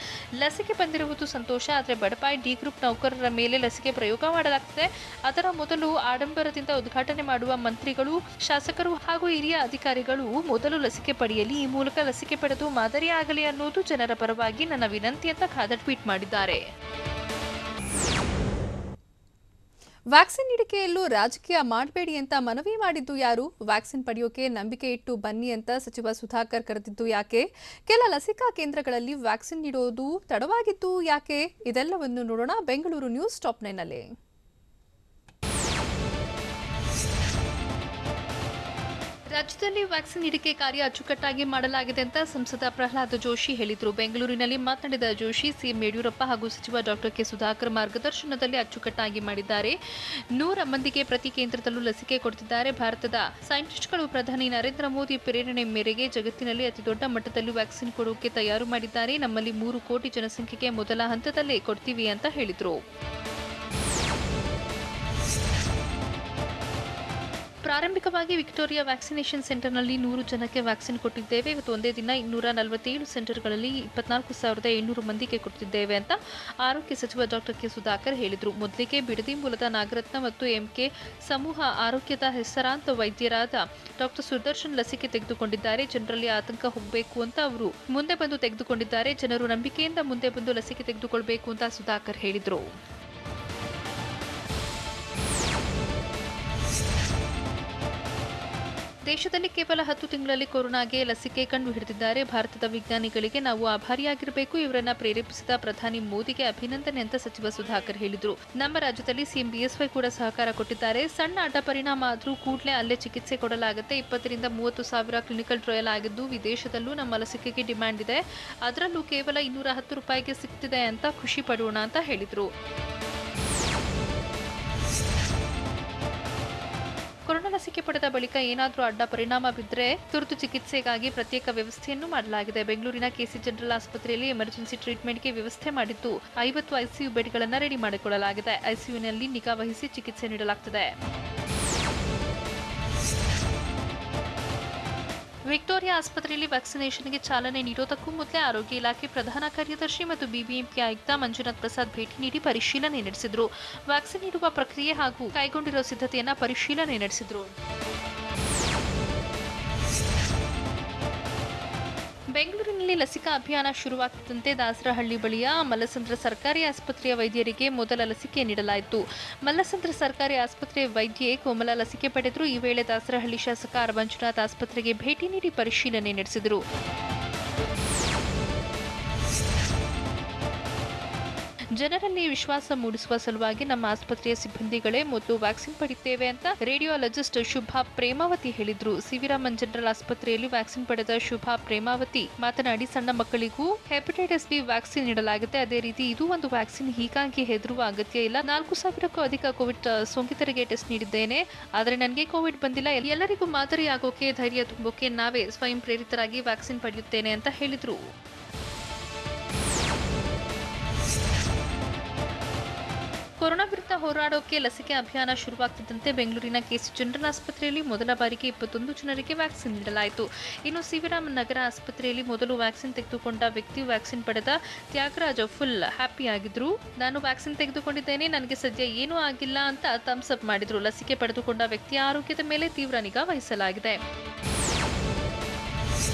ಲಸಿಕೆ ಬಂದಿರುವುದು ಸಂತೋಷ, ಆದರೆ ಬಡಪಾಯಿ ಡಿ ಗ್ರೂಪ್ ನೌಕರರ ಮೇಲೆ ಲಸಿಕೆ ಪ್ರಯೋಗ ಮಾಡಲಾಗ್ತದೆ. ಅದರ ಮೊದಲು ಆಡಂಬರದಿಂದ ಉದ್ಘಾಟನೆ ಮಾಡುವ ಮಂತ್ರಿಗಳು, ಶಾಸಕರು ಹಾಗೂ ಹಿರಿಯ ಅಧಿಕಾರಿಗಳು ಮೊದಲು ಲಸಿಕೆ ಪಡೆಯಲಿ. ಈ ಮೂಲಕ ಲಸಿಕೆ ಪಡೆದು ಮಾದರಿಯಾಗಲಿ ಅನ್ನೋದು ಜನರ ಪರವಾಗಿ ನನ್ನ ವಿನಂತಿ ಅಂತ ಖಾದರ್ ಟ್ವೀಟ್ ಮಾಡಿದ್ದಾರೆ. ವ್ಯಾಕ್ಸಿನ್ ನೀಡಿಕೆಯಲ್ಲೂ ರಾಜಕೀಯ ಮಾಡಬೇಡಿ ಅಂತ ಮನವಿ ಮಾಡಿದ್ದು ಯಾರು? ವ್ಯಾಕ್ಸಿನ್ ಪಡೆಯೋಕೆ ನಂಬಿಕೆ ಇಟ್ಟು ಬನ್ನಿ ಅಂತ ಸಚಿವ ಸುಧಾಕರ್ ಕರೆದಿದ್ದು ಯಾಕೆ? ಕೆಲ ಲಸಿಕಾ ಕೇಂದ್ರಗಳಲ್ಲಿ ವ್ಯಾಕ್ಸಿನ್ ನೀಡೋದು ತಡವಾಗಿದ್ದು ಯಾಕೆ? ಇದೆಲ್ಲವನ್ನು ನೋಡೋಣ ಬೆಂಗಳೂರು ನ್ಯೂಸ್ ಟಾಪ್ 9 ನಲ್ಲಿ. ರಾಜ್ಯದಲ್ಲಿ ವ್ಯಾಕ್ಸಿನ್ ನೀಡಿಕೆ ಕಾರ್ಯ ಅಚ್ಚುಕಟ್ಟಾಗಿ ಮಾಡಲಾಗಿದೆ ಅಂತ ಸಂಸದ ಪ್ರಹ್ಲಾದ್ ಜೋಶಿ ಹೇಳಿದರು. ಬೆಂಗಳೂರಿನಲ್ಲಿ ಮಾತನಾಡಿದ ಜೋಶಿ, ಸಿಎಂ ಯಡಿಯೂರಪ್ಪ ಹಾಗೂ ಸಚಿವ ಡಾಕ್ಟರ್ ಕೆ ಸುಧಾಕರ್ ಮಾರ್ಗದರ್ಶನದಲ್ಲಿ ಅಚ್ಚುಕಟ್ಟಾಗಿ ಮಾಡಿದ್ದಾರೆ. 100 ಮಂದಿಗೆ ಪ್ರತಿ ಕೇಂದ್ರದಲ್ಲೂ ಲಸಿಕೆ ಕೊಡ್ತಿದ್ದಾರೆ. ಭಾರತದ ಸೈಂಟಿಸ್ಟ್ಗಳು ಪ್ರಧಾನಿ ನರೇಂದ್ರ ಮೋದಿ ಪ್ರೇರಣೆ ಮೇರೆಗೆ ಜಗತ್ತಿನಲ್ಲಿ ಅತಿದೊಡ್ಡ ಮಟ್ಟದಲ್ಲಿ ವ್ಯಾಕ್ಸಿನ್ ಕೊಡೋಕೆ ತಯಾರು ಮಾಡಿದ್ದಾರೆ. ನಮ್ಮಲ್ಲಿ 3 ಕೋಟಿ ಜನಸಂಖ್ಯೆಗೆ ಮೊದಲ ಹಂತದಲ್ಲೇ ಕೊಡ್ತೀವಿ ಅಂತ ಹೇಳಿದರು. ಪ್ರಾರಂಭಿಕವಾಗಿ ವಿಕ್ಟೋರಿಯಾ ವ್ಯಾಕ್ಸಿನೇಷನ್ ಸೆಂಟರ್ನಲ್ಲಿ 100 ಜನಕ್ಕೆ ವ್ಯಾಕ್ಸಿನ್ ಕೊಟ್ಟಿದ್ದೇವೆ. ಇವತ್ತು ಒಂದೇ ದಿನ 247 ಸೆಂಟರ್ಗಳಲ್ಲಿ 24,800 ಮಂದಿಗೆ ಕೊಟ್ಟಿದ್ದೇವೆ ಅಂತ ಆರೋಗ್ಯ ಸಚಿವ ಡಾಕ್ಟರ್ ಕೆ ಸುಧಾಕರ್ ಹೇಳಿದರು. ಮೊದಲಿಗೆ ಬಿಡದಿ ಮೂಲದ ನಾಗರತ್ನ ಮತ್ತು ಎಂಕೆ ಸಮೂಹ ಆರೋಗ್ಯದ ಹೆಸರಾಂತ ವೈದ್ಯರಾದ ಡಾಕ್ಟರ್ ಸುದರ್ಶನ್ ಲಸಿಕೆ ತೆಗೆದುಕೊಂಡಿದ್ದಾರೆ. ಜನರಲ್ಲಿ ಆತಂಕ ಹೋಗಬೇಕು ಅಂತ ಅವರು ಮುಂದೆ ಬಂದು ತೆಗೆದುಕೊಂಡಿದ್ದಾರೆ. ಜನರು ನಂಬಿಕೆಯಿಂದ ಮುಂದೆ ಬಂದು ಲಸಿಕೆ ತೆಗೆದುಕೊಳ್ಬೇಕು ಅಂತ ಸುಧಾಕರ್ ಹೇಳಿದರು. ದೇಶದಲ್ಲಿ ಕೇವಲ 10 ತಿಂಗಳಲ್ಲಿ ಕೊರೋನಾಗೆ ಲಸಿಕೆ ಕಂಡು ಹಿಡಿದಿದ್ದಾರೆ. ಭಾರತದ ವಿಜ್ಞಾನಿಗಳಿಗೆ ನಾವು ಆಭಾರಿಯಾಗಿರಬೇಕು. ಇವರನ್ನ ಪ್ರೇರೇಪಿಸಿದ ಪ್ರಧಾನಿ ಮೋದಿಗೆ ಅಭಿನಂದನೆ ಅಂತ ಸಚಿವ ಸುಧಾಕರ್ ಹೇಳಿದರು. ನಮ್ಮ ರಾಜ್ಯದಲ್ಲಿ ಸಿಎಂ ಬಿಎಸ್ವೈ ಕೂಡ ಸಹಕಾರ ಕೊಟ್ಟಿದ್ದಾರೆ. ಸಣ್ಣ ಅಡ್ಡ ಪರಿಣಾಮ ಆದರೂ ಕೂಡಲೇ ಅಲ್ಲೇ ಚಿಕಿತ್ಸೆ ಕೊಡಲಾಗುತ್ತೆ. 20 ರಿಂದ 30 ಸಾವಿರ ಕ್ಲಿನಿಕಲ್ ಟ್ರಯಲ್ ಆಗಿದ್ದು ವಿದೇಶದಲ್ಲೂ ನಮ್ಮ ಲಸಿಕೆಗೆ ಡಿಮ್ಯಾಂಡ್ ಇದೆ. ಅದರಲ್ಲೂ ಕೇವಲ 210 ರೂಪಾಯಿಗೆ ಸಿಗ್ತಿದೆ ಅಂತ ಖುಷಿ ಪಡೋಣ ಅಂತ ಹೇಳಿದರು. ಕೊರೋನಾ ಲಸಿಕೆ ಪಡೆದ ಬಳಿಕ ಏನಾದರೂ ಅಡ್ಡ ಪರಿಣಾಮ ಬಿದ್ದರೆ ತುರ್ತು ಚಿಕಿತ್ಸೆಗಾಗಿ ಪ್ರತ್ಯೇಕ ವ್ಯವಸ್ಥೆಯನ್ನು ಮಾಡಲಾಗಿದೆ. ಬೆಂಗಳೂರಿನ ಕೆಸಿ ಜನರಲ್ ಆಸ್ಪತ್ರೆಯಲ್ಲಿ ಎಮರ್ಜೆನ್ಸಿ ಟ್ರೀಟ್ಮೆಂಟ್ಗೆ ವ್ಯವಸ್ಥೆ ಮಾಡಿದ್ದು 50 ಐಸಿಯು ಬೆಡ್ಗಳನ್ನು ರೆಡಿ ಮಾಡಿಕೊಳ್ಳಲಾಗಿದೆ. ಐಸಿಯುನಲ್ಲಿ ನಿಗಾ ವಹಿಸಿ ಚಿಕಿತ್ಸೆ ನೀಡಲಾಗುತ್ತದೆ. ವಿಕ್ಟೋರಿಯಾ ಆಸ್ಪತ್ರೆಯಲ್ಲಿ ವ್ಯಾಕ್ಸಿನೇಷನ್ಗೆ ಚಾಲನೆ ನೀಡೋದಕ್ಕೂ ಮೊದಲೇ ಆರೋಗ್ಯ ಇಲಾಖೆ ಪ್ರಧಾನ ಕಾರ್ಯದರ್ಶಿ ಮತ್ತು ಬಿಬಿಎಂಪಿ ಆಯುಕ್ತ ಮಂಜುನಾಥ್ ಪ್ರಸಾದ್ ಭೇಟಿ ನೀಡಿ ಪರಿಶೀಲನೆ ನಡೆಸಿದರು. ವ್ಯಾಕ್ಸಿನ್ ನೀಡುವ ಪ್ರಕ್ರಿಯೆ ಹಾಗೂ ಕೈಗೊಂಡಿರುವ ಸಿದ್ಧತೆಯನ್ನು ಪರಿಶೀಲನೆ ನಡೆಸಿದರು. ಬೆಂಗಳೂರಿನಲ್ಲಿ ಲಸಿಕಾ ಅಭಿಯಾನ ಶುರುವಾಗುತ್ತಿದ್ದಂತೆ ದಾಸರಹಳ್ಳಿ ಬಳಿಯ ಮಲ್ಲಸಂದ್ರ ಸರ್ಕಾರಿ ಆಸ್ಪತ್ರೆಯ ವೈದ್ಯರಿಗೆ ಮೊದಲ ಲಸಿಕೆ ನೀಡಲಾಯಿತು. ಮಲ್ಲಸಂದ್ರ ಸರ್ಕಾರಿ ಆಸ್ಪತ್ರೆಯ ವೈದ್ಯೆ ಕೋಮಲ ಲಸಿಕೆ ಪಡೆದರು. ಈ ವೇಳೆ ದಾಸರಹಳ್ಳಿ ಶಾಸಕ ಆರ್ ಮಂಜುನಾಥ್ ಆಸ್ಪತ್ರೆಗೆ ಭೇಟಿ ನೀಡಿ ಪರಿಶೀಲನೆ ನಡೆಸಿದರು. ಜನರಲ್ಲಿ ವಿಶ್ವಾಸ ಮೂಡಿಸುವ ಸಲುವಾಗಿ ನಮ್ಮ ಆಸ್ಪತ್ರೆಯ ಸಿಬ್ಬಂದಿಗಳೇ ಮೊದಲು ವ್ಯಾಕ್ಸಿನ್ ಪಡೆಯುತ್ತೇವೆ ಅಂತ ರೇಡಿಯಾಲಜಿಸ್ಟ್ ಶುಭಾ ಪ್ರೇಮಾವತಿ ಹೇಳಿದ್ರು. ಸಿವಿರಾಮನ್ ಜನರಲ್ ಆಸ್ಪತ್ರೆಯಲ್ಲಿ ವ್ಯಾಕ್ಸಿನ್ ಪಡೆದ ಶುಭಾ ಪ್ರೇಮಾವತಿ ಮಾತನಾಡಿ, ಸಣ್ಣ ಮಕ್ಕಳಿಗೂ ಹೆಪಟೈಟಿಸ್ ಬಿ ವ್ಯಾಕ್ಸಿನ್ ನೀಡಲಾಗುತ್ತೆ. ಅದೇ ರೀತಿ ಇದು ಒಂದು ವ್ಯಾಕ್ಸಿನ್, ಹೀಗಾಗಿ ಹೆದರುವ ಅಗತ್ಯ ಇಲ್ಲ. 4,000ಕ್ಕೂ ಅಧಿಕ ಕೋವಿಡ್ ಸೋಂಕಿತರಿಗೆ ಟೆಸ್ಟ್ ನೀಡಿದ್ದೇನೆ, ಆದರೆ ನನಗೆ ಕೋವಿಡ್ ಬಂದಿಲ್ಲ. ಎಲ್ಲರಿಗೂ ಮಾದರಿಯಾಗೋಕೆ, ಧೈರ್ಯ ತುಂಬೋಕೆ ನಾವೇ ಸ್ವಯಂ ಪ್ರೇರಿತರಾಗಿ ವ್ಯಾಕ್ಸಿನ್ ಪಡೆಯುತ್ತೇನೆ ಅಂತ ಹೇಳಿದ್ರು. ಕೊರೋನಾ ವಿರುದ್ಧ ಹೋರಾಡೋಕೆ ಲಸಿಕೆ ಅಭಿಯಾನ ಶುರುವಾಗುತ್ತಿದ್ದಂತೆ ಬೆಂಗಳೂರಿನ ಕೆಸಿ ಜನರಲ್ ಆಸ್ಪತ್ರೆಯಲ್ಲಿ ಮೊದಲ ಬಾರಿಗೆ 21 ಜನರಿಗೆ ವ್ಯಾಕ್ಸಿನ್ ನೀಡಲಾಯಿತು. ಇನ್ನು ಸಿವಿರಾಮನ್ ನಗರ ಆಸ್ಪತ್ರೆಯಲ್ಲಿ ಮೊದಲು ವ್ಯಾಕ್ಸಿನ್ ತೆಗೆದುಕೊಂಡ ವ್ಯಕ್ತಿ ವ್ಯಾಕ್ಸಿನ್ ಪಡೆದ ತ್ಯಾಗರಾಜ್ ಫುಲ್ ಹ್ಯಾಪಿ ಆಗಿದ್ರು. ನಾನು ವ್ಯಾಕ್ಸಿನ್ ತೆಗೆದುಕೊಂಡಿದ್ದೇನೆ, ನನಗೆ ಸದ್ಯ ಏನೂ ಆಗಿಲ್ಲ ಅಂತ ಥಮ್ಸ್ ಅಪ್ ಮಾಡಿದ್ರು. ಲಸಿಕೆ ಪಡೆದುಕೊಂಡ ವ್ಯಕ್ತಿಯ ಆರೋಗ್ಯದ ಮೇಲೆ ತೀವ್ರ ನಿಗಾ ವಹಿಸಲಾಗಿದೆ.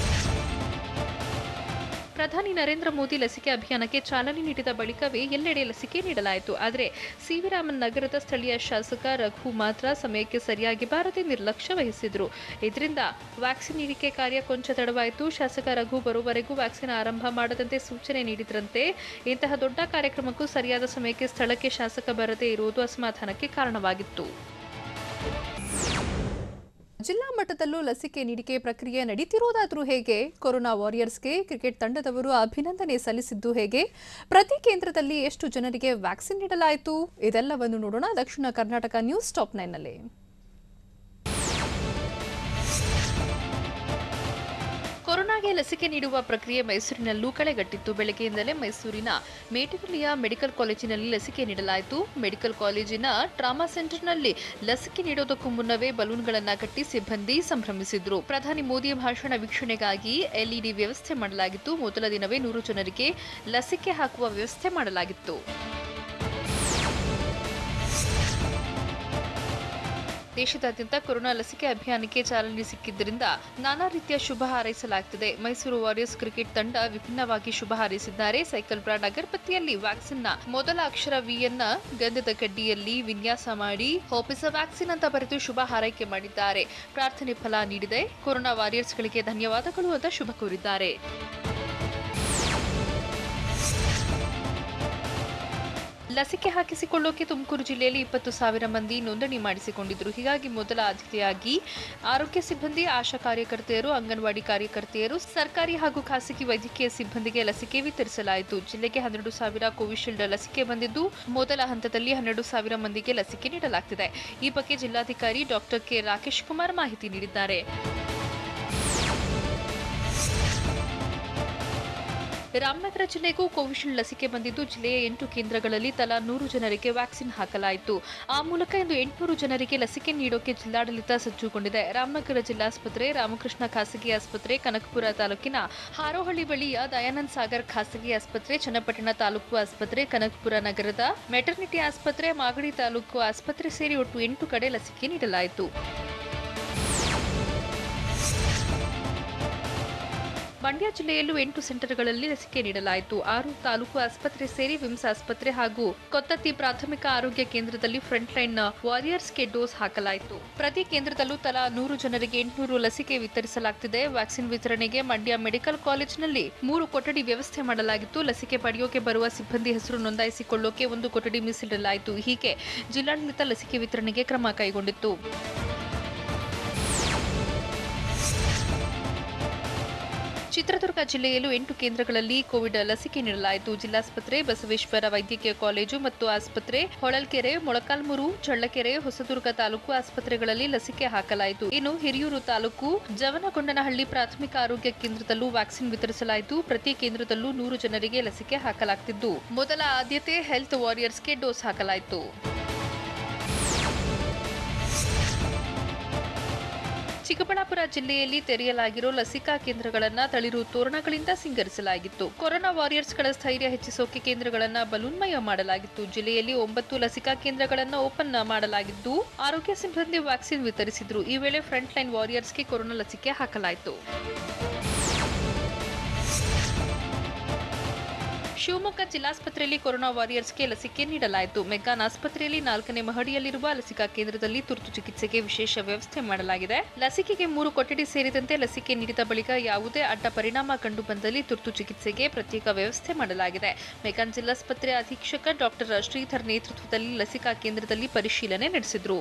ಪ್ರಧಾನಿ ನರೇಂದ್ರ ಮೋದಿ ಲಸಿಕೆ ಅಭಿಯಾನಕ್ಕೆ ಚಾಲನೆ ನೀಡಿದ ಬಳಿಕವೇ ಎಲ್ಲೆಡೆ ಲಸಿಕೆ ನೀಡಲಾಯಿತು. ಆದರೆ ಸಿವಿರಾಮನ್ ನಗರದ ಸ್ಥಳೀಯ ಶಾಸಕ ರಘು ಮಾತ್ರ ಸಮಯಕ್ಕೆ ಸರಿಯಾಗಿ ಬಾರದೆ ನಿರ್ಲಕ್ಷ್ಯ ವಹಿಸಿದರು. ಇದರಿಂದ ವ್ಯಾಕ್ಸಿನ್ ನೀಡಿಕೆ ಕಾರ್ಯ ಕೊಂಚ ತಡವಾಯಿತು. ಶಾಸಕ ರಘು ಬರುವವರೆಗೂ ವ್ಯಾಕ್ಸಿನ್ ಆರಂಭ ಮಾಡದಂತೆ ಸೂಚನೆ ನೀಡಿದ್ರಂತೆ. ಇಂತಹ ದೊಡ್ಡ ಕಾರ್ಯಕ್ರಮಕ್ಕೂ ಸರಿಯಾದ ಸಮಯಕ್ಕೆ ಸ್ಥಳಕ್ಕೆ ಶಾಸಕ ಬರದೇ ಇರುವುದು ಅಸಮಾಧಾನಕ್ಕೆ ಕಾರಣವಾಗಿತ್ತು. ಜಿಲ್ಲಾ ಮಟ್ಟದಲ್ಲೂ ಲಸಿಕೆ ನೀಡಿಕೆ ಪ್ರಕ್ರಿಯೆ ನಡೀತಿರೋದಾದ್ರೂ ಹೇಗೆ? ಕೊರೋನಾ ವಾರಿಯರ್ಸ್ಗೆ ಕ್ರಿಕೆಟ್ ತಂಡದವರು ಅಭಿನಂದನೆ ಸಲ್ಲಿಸಿದ್ದು ಹೇಗೆ? ಪ್ರತಿ ಕೇಂದ್ರದಲ್ಲಿ ಎಷ್ಟು ಜನರಿಗೆ ವ್ಯಾಕ್ಸಿನ್ ನೀಡಲಾಯಿತು? ಇದೆಲ್ಲವನ್ನು ನೋಡೋಣ ದಕ್ಷಿಣ ಕರ್ನಾಟಕ ನ್ಯೂಸ್ ಟಾಪ್ 9ನಲ್ಲಿ. ಕೊರೋನಾಗೆ ಲಸಿಕೆ ನೀಡುವ ಪ್ರಕ್ರಿಯೆ ಮೈಸೂರಿನಲ್ಲೂ ಕಳೆಗಟ್ಟಿತ್ತು. ಬೆಳಗ್ಗೆಯಿಂದಲೇ ಮೈಸೂರಿನ ಮೇಟಿವಳ್ಳಿಯ ಮೆಡಿಕಲ್ ಕಾಲೇಜಿನಲ್ಲಿ ಲಸಿಕೆ ನೀಡಲಾಯಿತು. ಮೆಡಿಕಲ್ ಕಾಲೇಜಿನ ಟ್ರಾಮಾ ಸೆಂಟರ್ನಲ್ಲಿ ಲಸಿಕೆ ನೀಡೋದಕ್ಕೂ ಮುನ್ನವೇ ಬಲೂನ್ಗಳನ್ನು ಕಟ್ಟಿ ಸಿಬ್ಬಂದಿ ಸಂಭ್ರಮಿಸಿದ್ರು. ಪ್ರಧಾನಿ ಮೋದಿಯ ಭಾಷಣ ವೀಕ್ಷಣೆಗಾಗಿ ಎಲ್ಇಡಿ ವ್ಯವಸ್ಥೆ ಮಾಡಲಾಗಿತ್ತು. ಮೊದಲ ದಿನವೇ 100 ಜನರಿಗೆ ಲಸಿಕೆ ಹಾಕುವ ವ್ಯವಸ್ಥೆ ಮಾಡಲಾಗಿತ್ತು. ದೇಶದಾದ್ಯಂತ ಕೊರೋನಾ ಲಸಿಕೆ ಅಭಿಯಾನಕ್ಕೆ ಚಾಲನೆ ಸಿಕ್ಕಿದ್ದರಿಂದ ನಾನಾ ರೀತಿಯ ಶುಭ ಹಾರೈಸಲಾಗುತ್ತಿದೆ. ಮೈಸೂರು ವಾರಿಯರ್ಸ್ ಕ್ರಿಕೆಟ್ ತಂಡ ವಿಭಿನ್ನವಾಗಿ ಶುಭ ಹಾರೈಸಿದ್ದಾರೆ. ಸೈಕಲ್ ಬ್ರಾಂಡ್ ಅಗರಬತ್ತಿಯಲ್ಲಿ ವ್ಯಾಕ್ಸಿನ್ನ ಮೊದಲ ಅಕ್ಷರ ವಿಯನ್ನ ಗಂಧದ ಕಡ್ಡಿಯಲ್ಲಿ ವಿನ್ಯಾಸ ಮಾಡಿ ಹೋಪ್ ಇಸ್ ಅ ವ್ಯಾಕ್ಸಿನ್ ಅಂತ ಬರೆದು ಶುಭ ಹಾರೈಕೆ ಮಾಡಿದ್ದಾರೆ. ಪ್ರಾರ್ಥನೆ ಫಲ ನೀಡಿದೆ. ಕೊರೋನಾ ವಾರಿಯರ್ಸ್ಗಳಿಗೆ ಧನ್ಯವಾದಗಳು ಅಂತ ಶುಭ ಕೋರಿದ್ದಾರೆ. ಲಸಿಕೆ ಹಾಕಿಸಿಕೊಳ್ಳೋಕೆ ತುಮಕೂರು ಜಿಲ್ಲೆಯಲ್ಲಿ 20,000 ಮಂದಿ ನೋಂದಣಿ ಮಾಡಿಸಿಕೊಂಡಿದ್ದರು. ಹೀಗಾಗಿ ಮೊದಲ ಆದ್ಯತೆಯಾಗಿ ಆರೋಗ್ಯ ಸಿಬ್ಬಂದಿ, ಆಶಾ ಕಾರ್ಯಕರ್ತೆಯರು, ಅಂಗನವಾಡಿ ಕಾರ್ಯಕರ್ತೆಯರು, ಸರ್ಕಾರಿ ಹಾಗೂ ಖಾಸಗಿ ವೈದ್ಯಕೀಯ ಸಿಬ್ಬಂದಿಗೆ ಲಸಿಕೆ ವಿತರಿಸಲಾಯಿತು. ಜಿಲ್ಲೆಗೆ 12,000 ಕೋವಿಶೀಲ್ಡ್ ಲಸಿಕೆ ಬಂದಿದ್ದು ಮೊದಲ ಹಂತದಲ್ಲಿ 12,000 ಮಂದಿಗೆ ಲಸಿಕೆ ನೀಡಲಾಗುತ್ತಿದೆ. ಈ ಬಗ್ಗೆ ಜಿಲ್ಲಾಧಿಕಾರಿ ಡಾಕ್ಟರ್ ಕೆ ರಾಕೇಶ್ ಕುಮಾರ್ ಮಾಹಿತಿ ನೀಡಿದ್ದಾರೆ. ರಾಮನಗರ ಜಿಲ್ಲೆಗೂ ಕೋವಿಶೀಲ್ಡ್ ಲಸಿಕೆ ಬಂದಿದ್ದು ಜಿಲ್ಲೆಯ 8 ಕೇಂದ್ರಗಳಲ್ಲಿ ತಲಾ 100 ಜನರಿಗೆ ವ್ಯಾಕ್ಸಿನ್ ಹಾಕಲಾಯಿತು. ಆ ಮೂಲಕ ಇಂದು 800 ಜನರಿಗೆ ಲಸಿಕೆ ನೀಡೋಕೆ ಜಿಲ್ಲಾಡಳಿತ ಸಜ್ಜುಗೊಂಡಿದೆ. ರಾಮನಗರ ಜಿಲ್ಲಾಸ್ಪತ್ರೆ, ರಾಮಕೃಷ್ಣ ಖಾಸಗಿ ಆಸ್ಪತ್ರೆ, ಕನಕಪುರ ತಾಲೂಕಿನ ಹಾರೋಹಳ್ಳಿ ಬಳಿಯ ದಯಾನಂದ್ ಸಾಗರ್ ಖಾಸಗಿ ಆಸ್ಪತ್ರೆ, ಚನ್ನಪಟ್ಟಣ ತಾಲೂಕು ಆಸ್ಪತ್ರೆ, ಕನಕಪುರ ನಗರದ ಮೆಟರ್ನಿಟಿ ಆಸ್ಪತ್ರೆ, ಮಾಗಡಿ ತಾಲೂಕು ಆಸ್ಪತ್ರೆ ಸೇರಿ ಒಟ್ಟು 8 ಕಡೆ ಲಸಿಕೆ ನೀಡಲಾಯಿತು. ಮಂಡ್ಯ ಜಿಲ್ಲೆಯಲ್ಲೂ 8 ಸೆಂಟರ್ಗಳಲ್ಲಿ ಲಸಿಕೆ ನೀಡಲಾಯಿತು. 6 ತಾಲೂಕು ಆಸ್ಪತ್ರೆ ಸೇರಿ ವಿಮ್ಸ್ ಆಸ್ಪತ್ರೆ ಹಾಗೂ ಕೊತ್ತತ್ತಿ ಪ್ರಾಥಮಿಕ ಆರೋಗ್ಯ ಕೇಂದ್ರದಲ್ಲಿ ಫ್ರಂಟ್ಲೈನ್ ವಾರಿಯರ್ಸ್ಗೆ ಡೋಸ್ ಹಾಕಲಾಯಿತು. ಪ್ರತಿ ಕೇಂದ್ರದಲ್ಲೂ ತಲಾ 100 ಜನರಿಗೆ 800 ಲಸಿಕೆ ವಿತರಿಸಲಾಗುತ್ತಿದೆ. ವ್ಯಾಕ್ಸಿನ್ ವಿತರಣೆಗೆ ಮಂಡ್ಯ ಮೆಡಿಕಲ್ ಕಾಲೇಜಿನಲ್ಲಿ 3 ಕೊಠಡಿ ವ್ಯವಸ್ಥೆ ಮಾಡಲಾಗಿತ್ತು. ಲಸಿಕೆ ಪಡೆಯೋಕೆ ಬರುವ ಸಿಬ್ಬಂದಿ ಹೆಸರು ನೋಂದಾಯಿಸಿಕೊಳ್ಳೋಕೆ 1 ಕೊಠಡಿ ಮೀಸಲಿಡಲಾಯಿತು. ಹೀಗೆ ಜಿಲ್ಲಾಡಳಿತ ಲಸಿಕೆ ವಿತರಣೆಗೆ ಕ್ರಮ ಕೈಗೊಂಡಿತ್ತು. ಚಿತ್ರದುರ್ಗ ಜಿಲ್ಲೆಯಲ್ಲೂ 8 ಕೇಂದ್ರಗಳಲ್ಲಿ ಕೋವಿಡ್ ಲಸಿಕೆ ನೀಡಲಾಯಿತು. ಜಿಲ್ಲಾಸ್ಪತ್ರೆ, ಬಸವೇಶ್ವರ ವೈದ್ಯಕೀಯ ಕಾಲೇಜು ಮತ್ತು ಆಸ್ಪತ್ರೆ, ಹೊಳಲ್ಕೆರೆ, ಮೊಳಕಾಲ್ಮೂರು, ಚಳ್ಳಕೆರೆ, ಹೊಸದುರ್ಗ ತಾಲೂಕು ಆಸ್ಪತ್ರೆಗಳಲ್ಲಿ ಲಸಿಕೆ ಹಾಕಲಾಯಿತು. ಇನ್ನು ಹಿರಿಯೂರು ತಾಲೂಕು ಜವನಗೊಂಡನಹಳ್ಳಿ ಪ್ರಾಥಮಿಕ ಆರೋಗ್ಯ ಕೇಂದ್ರದಲ್ಲೂ ವ್ಯಾಕ್ಸಿನ್ ವಿತರಿಸಲಾಯಿತು. ಪ್ರತಿ ಕೇಂದ್ರದಲ್ಲೂ 100 ಜನರಿಗೆ ಲಸಿಕೆ ಹಾಕಲಾಗುತ್ತಿದ್ದು, ಮೊದಲ ಆದ್ಯತೆ ಹೆಲ್ತ್ ವಾರಿಯರ್ಸ್ಗೆ ಡೋಸ್ ಹಾಕಲಾಯಿತು. ಚಿಕ್ಕಬಳ್ಳಾಪುರ ಜಿಲ್ಲೆಯಲ್ಲಿ ತೆರೆಯಲಾಗಿರೋ ಲಸಿಕಾ ಕೇಂದ್ರಗಳನ್ನು ತಳಿರು ತೋರಣಗಳಿಂದ ಸಿಂಗರಿಸಲಾಗಿತ್ತು. ಕೊರೋನಾ ವಾರಿಯರ್ಸ್ಗಳ ಸ್ಥೈರ್ಯ ಹೆಚ್ಚಿಸೋಕೆ ಕೇಂದ್ರಗಳನ್ನು ಬಲೂನ್ಮಯ ಮಾಡಲಾಗಿತ್ತು. ಜಿಲ್ಲೆಯಲ್ಲಿ 9 ಲಸಿಕಾ ಕೇಂದ್ರಗಳನ್ನು ಓಪನ್ ಮಾಡಲಾಗಿದ್ದು, ಆರೋಗ್ಯ ಸಿಬ್ಬಂದಿ ವ್ಯಾಕ್ಸಿನ್ ವಿತರಿಸಿದ್ರು. ಈ ವೇಳೆ ಫ್ರಂಟ್ ಲೈನ್ ವಾರಿಯರ್ಸ್ಗೆ ಕೊರೋನಾ ಲಸಿಕೆ ಹಾಕಲಾಯಿತು. ಶಿವಮೊಗ್ಗ ಜಿಲ್ಲಾಸ್ಪತ್ರೆಯಲ್ಲಿ ಕೊರೋನಾ ವಾರಿಯರ್ಸ್ಗೆ ಲಸಿಕೆ ನೀಡಲಾಯಿತು. ಮೆಗ್ಗಾನ್ ಆಸ್ಪತ್ರೆಯಲ್ಲಿ 4ನೇ ಮಹಡಿಯಲ್ಲಿರುವ ಲಸಿಕಾ ಕೇಂದ್ರದಲ್ಲಿ ತುರ್ತು ಚಿಕಿತ್ಸೆಗೆ ವಿಶೇಷ ವ್ಯವಸ್ಥೆ ಮಾಡಲಾಗಿದೆ. ಲಸಿಕೆಗೆ 3 ಕೊಠಡಿ ಸೇರಿದಂತೆ ಲಸಿಕೆ ನೀಡಿದ ಬಳಿಕ ಯಾವುದೇ ಅಡ್ಡ ಪರಿಣಾಮ ಕಂಡು ಬಂದಲ್ಲಿ ತುರ್ತು ಚಿಕಿತ್ಸೆಗೆ ಪ್ರತ್ಯೇಕ ವ್ಯವಸ್ಥೆ ಮಾಡಲಾಗಿದೆ. ಮೆಗ್ಗಾನ್ ಜಿಲ್ಲಾಸ್ಪತ್ರೆ ಅಧೀಕ್ಷಕ ಡಾಕ್ಟರ್ ಶ್ರೀಧರ್ ನೇತೃತ್ವದಲ್ಲಿ ಲಸಿಕಾ ಕೇಂದ್ರದಲ್ಲಿ ಪರಿಶೀಲನೆ ನಡೆಸಿದರು.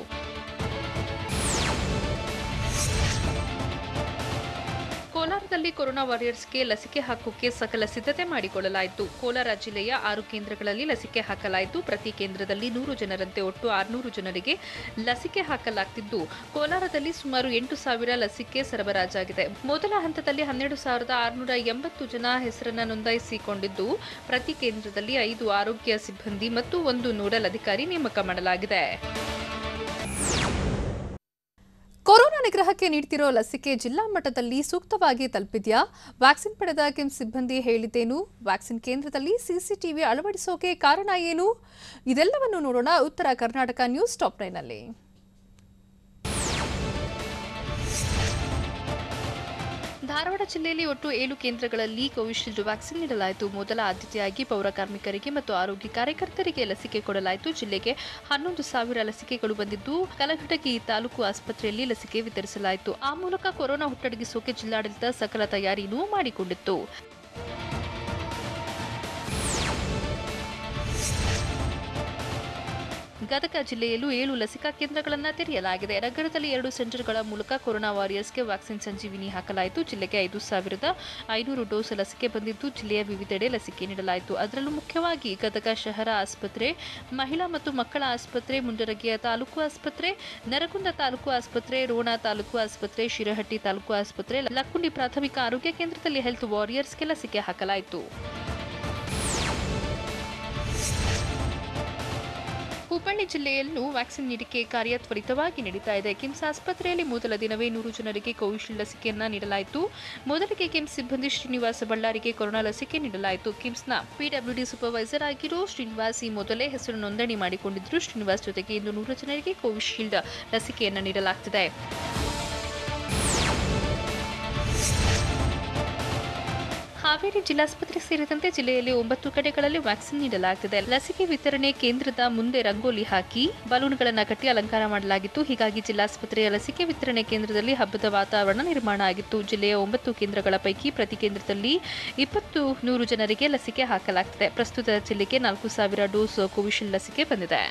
ಕೋಲಾರದಲ್ಲಿ ಕೊರೋನಾ ವಾರಿಯರ್ಸ್ಗೆ ಲಸಿಕೆ ಹಾಕೋಕೆ ಸಕಲ ಸಿದ್ಧತೆ ಮಾಡಿಕೊಳ್ಳಲಾಯಿತು. ಕೋಲಾರ ಜಿಲ್ಲೆಯ 6 ಕೇಂದ್ರಗಳಲ್ಲಿ ಲಸಿಕೆ ಹಾಕಲಾಯಿತು. ಪ್ರತಿ ಕೇಂದ್ರದಲ್ಲಿ 100 ಜನರಂತೆ ಒಟ್ಟು 600 ಜನರಿಗೆ ಲಸಿಕೆ ಹಾಕಲಾಗುತ್ತಿದ್ದು, ಕೋಲಾರದಲ್ಲಿ ಸುಮಾರು 8,000 ಲಸಿಕೆ ಸರಬರಾಜಾಗಿದೆ. ಮೊದಲ ಹಂತದಲ್ಲಿ 12,680 ಜನ ಹೆಸರನ್ನು ನೋಂದಾಯಿಸಿಕೊಂಡಿದ್ದು, ಪ್ರತಿ ಕೇಂದ್ರದಲ್ಲಿ 5 ಆರೋಗ್ಯ ಸಿಬ್ಬಂದಿ ಮತ್ತು 1 ನೋಡಲ್ ಅಧಿಕಾರಿ ನೇಮಕ ಮಾಡಲಾಗಿದೆ. ಕೊರೋನಾ ನಿಗ್ರಹಕ್ಕೆ ನೀಡ್ತಿರೋ ಲಸಿಕೆ ಜಿಲ್ಲಾ ಮಟ್ಟದಲ್ಲಿ ಸೂಕ್ತವಾಗಿ ತಲುಪಿದ್ಯಾ? ವ್ಯಾಕ್ಸಿನ್ ಪಡೆದ ಕಿಮ್ಸ್ ಸಿಬ್ಬಂದಿ ಹೇಳಿದ್ದೇನು? ವ್ಯಾಕ್ಸಿನ್ ಕೇಂದ್ರದಲ್ಲಿ ಸಿಸಿಟಿವಿ ಅಳವಡಿಸೋಕೆ ಕಾರಣ ಏನು? ಇದೆಲ್ಲವನ್ನು ನೋಡೋಣ ಉತ್ತರ ಕರ್ನಾಟಕ ನ್ಯೂಸ್ ಟಾಪ್ 9 ನಲ್ಲಿ. ಧಾರವಾಡ ಜಿಲ್ಲೆಯಲ್ಲಿ ಒಟ್ಟು 7 ಕೇಂದ್ರಗಳಲ್ಲಿ ಕೋವಿಶೀಲ್ಡ್ ವ್ಯಾಕ್ಸಿನ್ ನೀಡಲಾಯಿತು. ಮೊದಲ ಆದ್ಯತೆಯಾಗಿ ಪೌರ ಕಾರ್ಮಿಕರಿಗೆ ಮತ್ತು ಆರೋಗ್ಯ ಕಾರ್ಯಕರ್ತರಿಗೆ ಲಸಿಕೆ ಕೊಡಲಾಯಿತು. ಜಿಲ್ಲೆಗೆ 11,000 ಲಸಿಕೆಗಳು ಬಂದಿದ್ದು, ಕಲಘಟಗಿ ತಾಲೂಕು ಆಸ್ಪತ್ರೆಯಲ್ಲಿ ಲಸಿಕೆ ವಿತರಿಸಲಾಯಿತು. ಆ ಮೂಲಕ ಕೊರೋನಾ ಹುಟ್ಟಡಗಿಸೋಕೆ ಜಿಲ್ಲಾಡಳಿತ ಸಕಲ ತಯಾರಿನೂ ಮಾಡಿಕೊಂಡಿತ್ತು. ಗದಗ ಜಿಲ್ಲೆಯಲ್ಲೂ 7 ಲಸಿಕಾ ಕೇಂದ್ರಗಳನ್ನು ತೆರೆಯಲಾಗಿದೆ. ನಗರದಲ್ಲಿ 2 ಸೆಂಟರ್ಗಳ ಮೂಲಕ ಕೊರೋನಾ ವಾರಿಯರ್ಸ್ಗೆ ವ್ಯಾಕ್ಸಿನ್ ಸಂಜೀವಿನಿ ಹಾಕಲಾಯಿತು. ಜಿಲ್ಲೆಗೆ 5,500 ಡೋಸ್ ಲಸಿಕೆ ಬಂದಿದ್ದು, ಜಿಲ್ಲೆಯ ವಿವಿಧೆಡೆ ಲಸಿಕೆ ನೀಡಲಾಯಿತು. ಅದರಲ್ಲೂ ಮುಖ್ಯವಾಗಿ ಗದಗ ಶಹರ ಆಸ್ಪತ್ರೆ, ಮಹಿಳಾ ಮತ್ತು ಮಕ್ಕಳ ಆಸ್ಪತ್ರೆ, ಮುಂಡರಗಿಯ ತಾಲೂಕು ಆಸ್ಪತ್ರೆ, ನರಗುಂದ ತಾಲೂಕು ಆಸ್ಪತ್ರೆ, ರೋಣ ತಾಲೂಕು ಆಸ್ಪತ್ರೆ, ಶಿರಹಟ್ಟಿ ತಾಲೂಕು ಆಸ್ಪತ್ರೆ, ಲಕ್ಕುಂಡಿ ಪ್ರಾಥಮಿಕ ಆರೋಗ್ಯ ಕೇಂದ್ರದಲ್ಲಿ ಹೆಲ್ತ್ ವಾರಿಯರ್ಸ್ಗೆ ಲಸಿಕೆ ಹಾಕಲಾಯಿತು. ಹುಬ್ಬಳ್ಳಿ ಜಿಲ್ಲೆಯಲ್ಲೂ ವ್ಯಾಕ್ಸಿನ್ ನೀಡಿಕೆ ಕಾರ್ಯ ತ್ವರಿತವಾಗಿ ನಡೀತಾ ಇದೆ. ಕಿಮ್ಸ್ ಆಸ್ಪತ್ರೆಯಲ್ಲಿ ಮೊದಲ ದಿನವೇ 100 ಜನರಿಗೆ ಕೋವಿಶೀಲ್ಡ್ ಲಸಿಕೆಯನ್ನ ನೀಡಲಾಯಿತು. ಮೊದಲಿಗೆ ಕಿಮ್ಸ್ ಸಿಬ್ಬಂದಿ ಶ್ರೀನಿವಾಸ ಬಳ್ಳಾರಿಗೆ ಕೊರೋನಾ ಲಸಿಕೆ ನೀಡಲಾಯಿತು. ಕಿಮ್ಸ್ನ ಪಿಡಬ್ಲ್ಯೂಡಿ ಸೂಪರ್ವೈಸರ್ ಆಗಿರೋ ಶ್ರೀನಿವಾಸ್ ಈ ಮೊದಲೇ ಹೆಸರು ನೋಂದಣಿ ಮಾಡಿಕೊಂಡಿದ್ರು. ಶ್ರೀನಿವಾಸ್ ಜೊತೆಗೆ ಇಂದು 100 ಜನರಿಗೆ ಕೋವಿಶೀಲ್ಡ್ ಲಸಿಕೆಯನ್ನ ನೀಡಲಾಗುತ್ತಿದೆ. ಹಾವೇರಿ ಜಿಲ್ಲಾಸ್ಪತ್ರೆ ಸೇರಿದಂತೆ ಜಿಲ್ಲೆಯಲ್ಲಿ 9 ಕಡೆಗಳಲ್ಲಿ ವ್ಯಾಕ್ಸಿನ್ ನೀಡಲಾಗುತ್ತಿದೆ. ಲಸಿಕೆ ವಿತರಣೆ ಕೇಂದ್ರದ ಮುಂದೆ ರಂಗೋಲಿ ಹಾಕಿ ಬಲೂನ್ಗಳನ್ನು ಕಟ್ಟಿ ಅಲಂಕಾರ ಮಾಡಲಾಗಿತ್ತು. ಹೀಗಾಗಿ ಜಿಲ್ಲಾಸ್ಪತ್ರೆಯ ಲಸಿಕೆ ವಿತರಣೆ ಕೇಂದ್ರದಲ್ಲಿ ಹಬ್ಬದ ವಾತಾವರಣ ನಿರ್ಮಾಣ ಆಗಿತ್ತು. ಜಿಲ್ಲೆಯ 9 ಕೇಂದ್ರಗಳ ಪೈಕಿ ಪ್ರತಿ ಕೇಂದ್ರದಲ್ಲಿ 2,100 ಜನರಿಗೆ ಲಸಿಕೆ ಹಾಕಲಾಗುತ್ತಿದೆ. ಪ್ರಸ್ತುತ ಜಿಲ್ಲೆಗೆ 4,000 ಡೋಸ್ ಕೋವಿಶೀಲ್ಡ್ ಲಸಿಕೆ ಬಂದಿದೆ.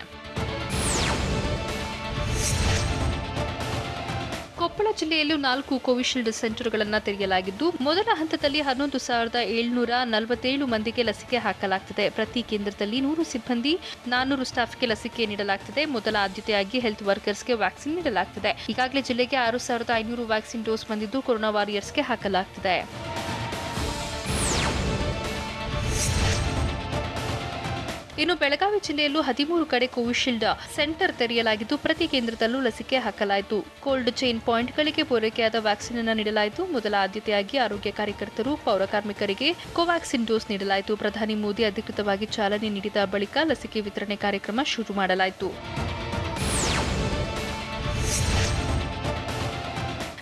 ಕೊಪ್ಪಳ ಜಿಲ್ಲೆಯಲ್ಲೂ 4 ಕೋವಿಶೀಲ್ಡ್ ಸೆಂಟರ್ಗಳನ್ನು ತೆರೆಯಲಾಗಿದ್ದು, ಮೊದಲ ಹಂತದಲ್ಲಿ 11,747 ಮಂದಿಗೆ ಲಸಿಕೆ ಹಾಕಲಾಗುತ್ತಿದೆ. ಪ್ರತಿ ಕೇಂದ್ರದಲ್ಲಿ 100 ಸಿಬ್ಬಂದಿ, 400 ಸ್ಟಾಫ್ಗೆ ಲಸಿಕೆ ನೀಡಲಾಗುತ್ತಿದೆ. ಮೊದಲ ಆದ್ಯತೆಯಾಗಿ ಹೆಲ್ತ್ ವರ್ಕರ್ಸ್ಗೆ ವ್ಯಾಕ್ಸಿನ್ ನೀಡಲಾಗುತ್ತಿದೆ. ಈಗಾಗಲೇ ಜಿಲ್ಲೆಗೆ 6,500 ವ್ಯಾಕ್ಸಿನ್ ಡೋಸ್ ಬಂದಿದ್ದು, ಕೊರೋನಾ ವಾರಿಯರ್ಸ್ಗೆ ಹಾಕಲಾಗುತ್ತಿದೆ. ಇನ್ನು ಬೆಳಗಾವಿ ಜಿಲ್ಲೆಯಲ್ಲೂ 13 ಕಡೆ ಕೋವಿಶೀಲ್ಡ್ ಸೆಂಟರ್ ತೆರೆಯಲಾಗಿದ್ದು, ಪ್ರತಿ ಕೇಂದ್ರದಲ್ಲೂ ಲಸಿಕೆ ಹಾಕಲಾಯಿತು. ಕೋಲ್ಡ್ ಚೈನ್ ಪಾಯಿಂಟ್ಗಳಿಗೆ ಪೂರೈಕೆಯಾದ ವ್ಯಾಕ್ಸಿನ್ ಅನ್ನು ನೀಡಲಾಯಿತು. ಮೊದಲ ಆದ್ಯತೆಯಾಗಿ ಆರೋಗ್ಯ ಕಾರ್ಯಕರ್ತರು, ಪೌರ ಕಾರ್ಮಿಕರಿಗೆ ಕೋವ್ಯಾಕ್ಸಿನ್ ಡೋಸ್ ನೀಡಲಾಯಿತು. ಪ್ರಧಾನಿ ಮೋದಿ ಅಧಿಕೃತವಾಗಿ ಚಾಲನೆ ನೀಡಿದ ಬಳಿಕ ಲಸಿಕೆ ವಿತರಣೆ ಕಾರ್ಯಕ್ರಮ ಶುರು ಮಾಡಲಾಯಿತು.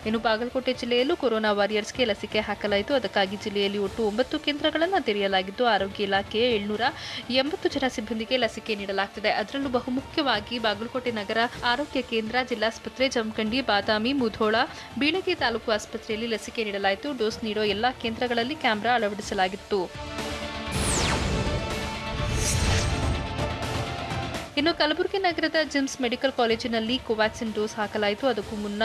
ಇನ್ನು ಬಾಗಲಕೋಟೆ ಜಿಲ್ಲೆಯಲ್ಲೂ ಕೊರೋನಾ ವಾರಿಯರ್ಸ್ಗೆ ಲಸಿಕೆ ಹಾಕಲಾಯಿತು. ಅದಕ್ಕಾಗಿ ಜಿಲ್ಲೆಯಲ್ಲಿ ಒಟ್ಟು 9 ಕೇಂದ್ರಗಳನ್ನು ತೆರೆಯಲಾಗಿದ್ದು, ಆರೋಗ್ಯ ಇಲಾಖೆಯ 780 ಜನ ಸಿಬ್ಬಂದಿಗೆ ಲಸಿಕೆ ನೀಡಲಾಗುತ್ತಿದೆ. ಅದರಲ್ಲೂ ಬಹುಮುಖ್ಯವಾಗಿ ಬಾಗಲಕೋಟೆ ನಗರ ಆರೋಗ್ಯ ಕೇಂದ್ರ, ಜಿಲ್ಲಾಸ್ಪತ್ರೆ, ಜಮಖಂಡಿ, ಬಾದಾಮಿ, ಮುಧೋಳ, ಬೀಳಗಿ ತಾಲೂಕು ಆಸ್ಪತ್ರೆಯಲ್ಲಿ ಲಸಿಕೆ ನೀಡಲಾಯಿತು. ಡೋಸ್ ನೀಡೋ ಎಲ್ಲಾ ಕೇಂದ್ರಗಳಲ್ಲಿ ಕ್ಯಾಮೆರಾ ಅಳವಡಿಸಲಾಗಿತ್ತು. ಇನ್ನು ಕಲಬುರಗಿ ನಗರದ ಜಿಮ್ಸ್ ಮೆಡಿಕಲ್ ಕಾಲೇಜಿನಲ್ಲಿ ಕೋವ್ಯಾಕ್ಸಿನ್ ಡೋಸ್ ಹಾಕಲಾಯಿತು. ಅದಕ್ಕೂ ಮುನ್ನ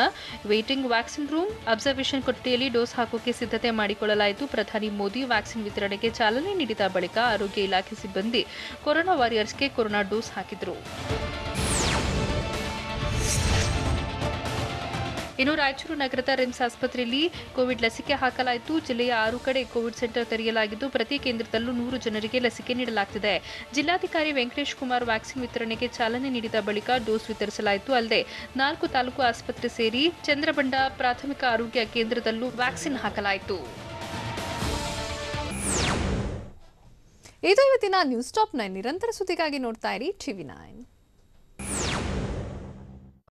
ವೇಟಿಂಗ್ ವ್ಯಾಕ್ಸಿನ್ ರೂಮ್, ಅಬ್ಸರ್ವೇಷನ್ ಕೊಠಡಿಯಲ್ಲಿ ಡೋಸ್ ಹಾಕೋಕೆ ಸಿದ್ಧತೆ ಮಾಡಿಕೊಳ್ಳಲಾಯಿತು. ಪ್ರಧಾನಿ ಮೋದಿ ವ್ಯಾಕ್ಸಿನ್ ವಿತರಣೆಗೆ ಚಾಲನೆ ನೀಡಿದ ಬಳಿಕ ಆರೋಗ್ಯ ಇಲಾಖೆ ಸಿಬ್ಬಂದಿ ಕೊರೋನಾ ವಾರಿಯರ್ಸ್ಗೆ ಕೊರೋನಾ ಡೋಸ್ ಹಾಕಿದರು. ಇನ್ನು ರಾಯಚೂರು ನಗರದ ರಿಮ್ಸ್ ಆಸ್ಪತ್ರೆಯಲ್ಲಿ ಕೋವಿಡ್ ಲಸಿಕೆ ಹಾಕಲಾಯಿತು. ಜಿಲ್ಲೆಯ 6 ಕಡೆ ಕೋವಿಡ್ ಸೆಂಟರ್ ತೆರೆಯಲಾಗಿದ್ದು, ಪ್ರತಿ ಕೇಂದ್ರದಲ್ಲೂ 100 ಜನರಿಗೆ ಲಸಿಕೆ ನೀಡಲಾಗುತ್ತಿದೆ. ಜಿಲ್ಲಾಧಿಕಾರಿ ವೆಂಕಟೇಶ್ ಕುಮಾರ್ ವ್ಯಾಕ್ಸಿನ್ ವಿತರಣೆಗೆ ಚಾಲನೆ ನೀಡಿದ ಬಳಿಕ ಡೋಸ್ ವಿತರಿಸಲಾಯಿತು. ಅಲ್ಲದೆ 4 ತಾಲೂಕು ಆಸ್ಪತ್ರೆ ಸೇರಿ ಚಂದ್ರಬಂಡ ಪ್ರಾಥಮಿಕ ಆರೋಗ್ಯ ಕೇಂದ್ರದಲ್ಲೂ ವ್ಯಾಕ್ಸಿನ್ ಹಾಕಲಾಯಿತು. ಇದು ಇವತ್ತಿನ ನ್ಯೂಸ್ ಟಾಪ್ 9. ನಿರಂತರ ಸುದ್ದಿಗಾಗಿ ನೋಡ್ತಾ ಇರಿ TV9.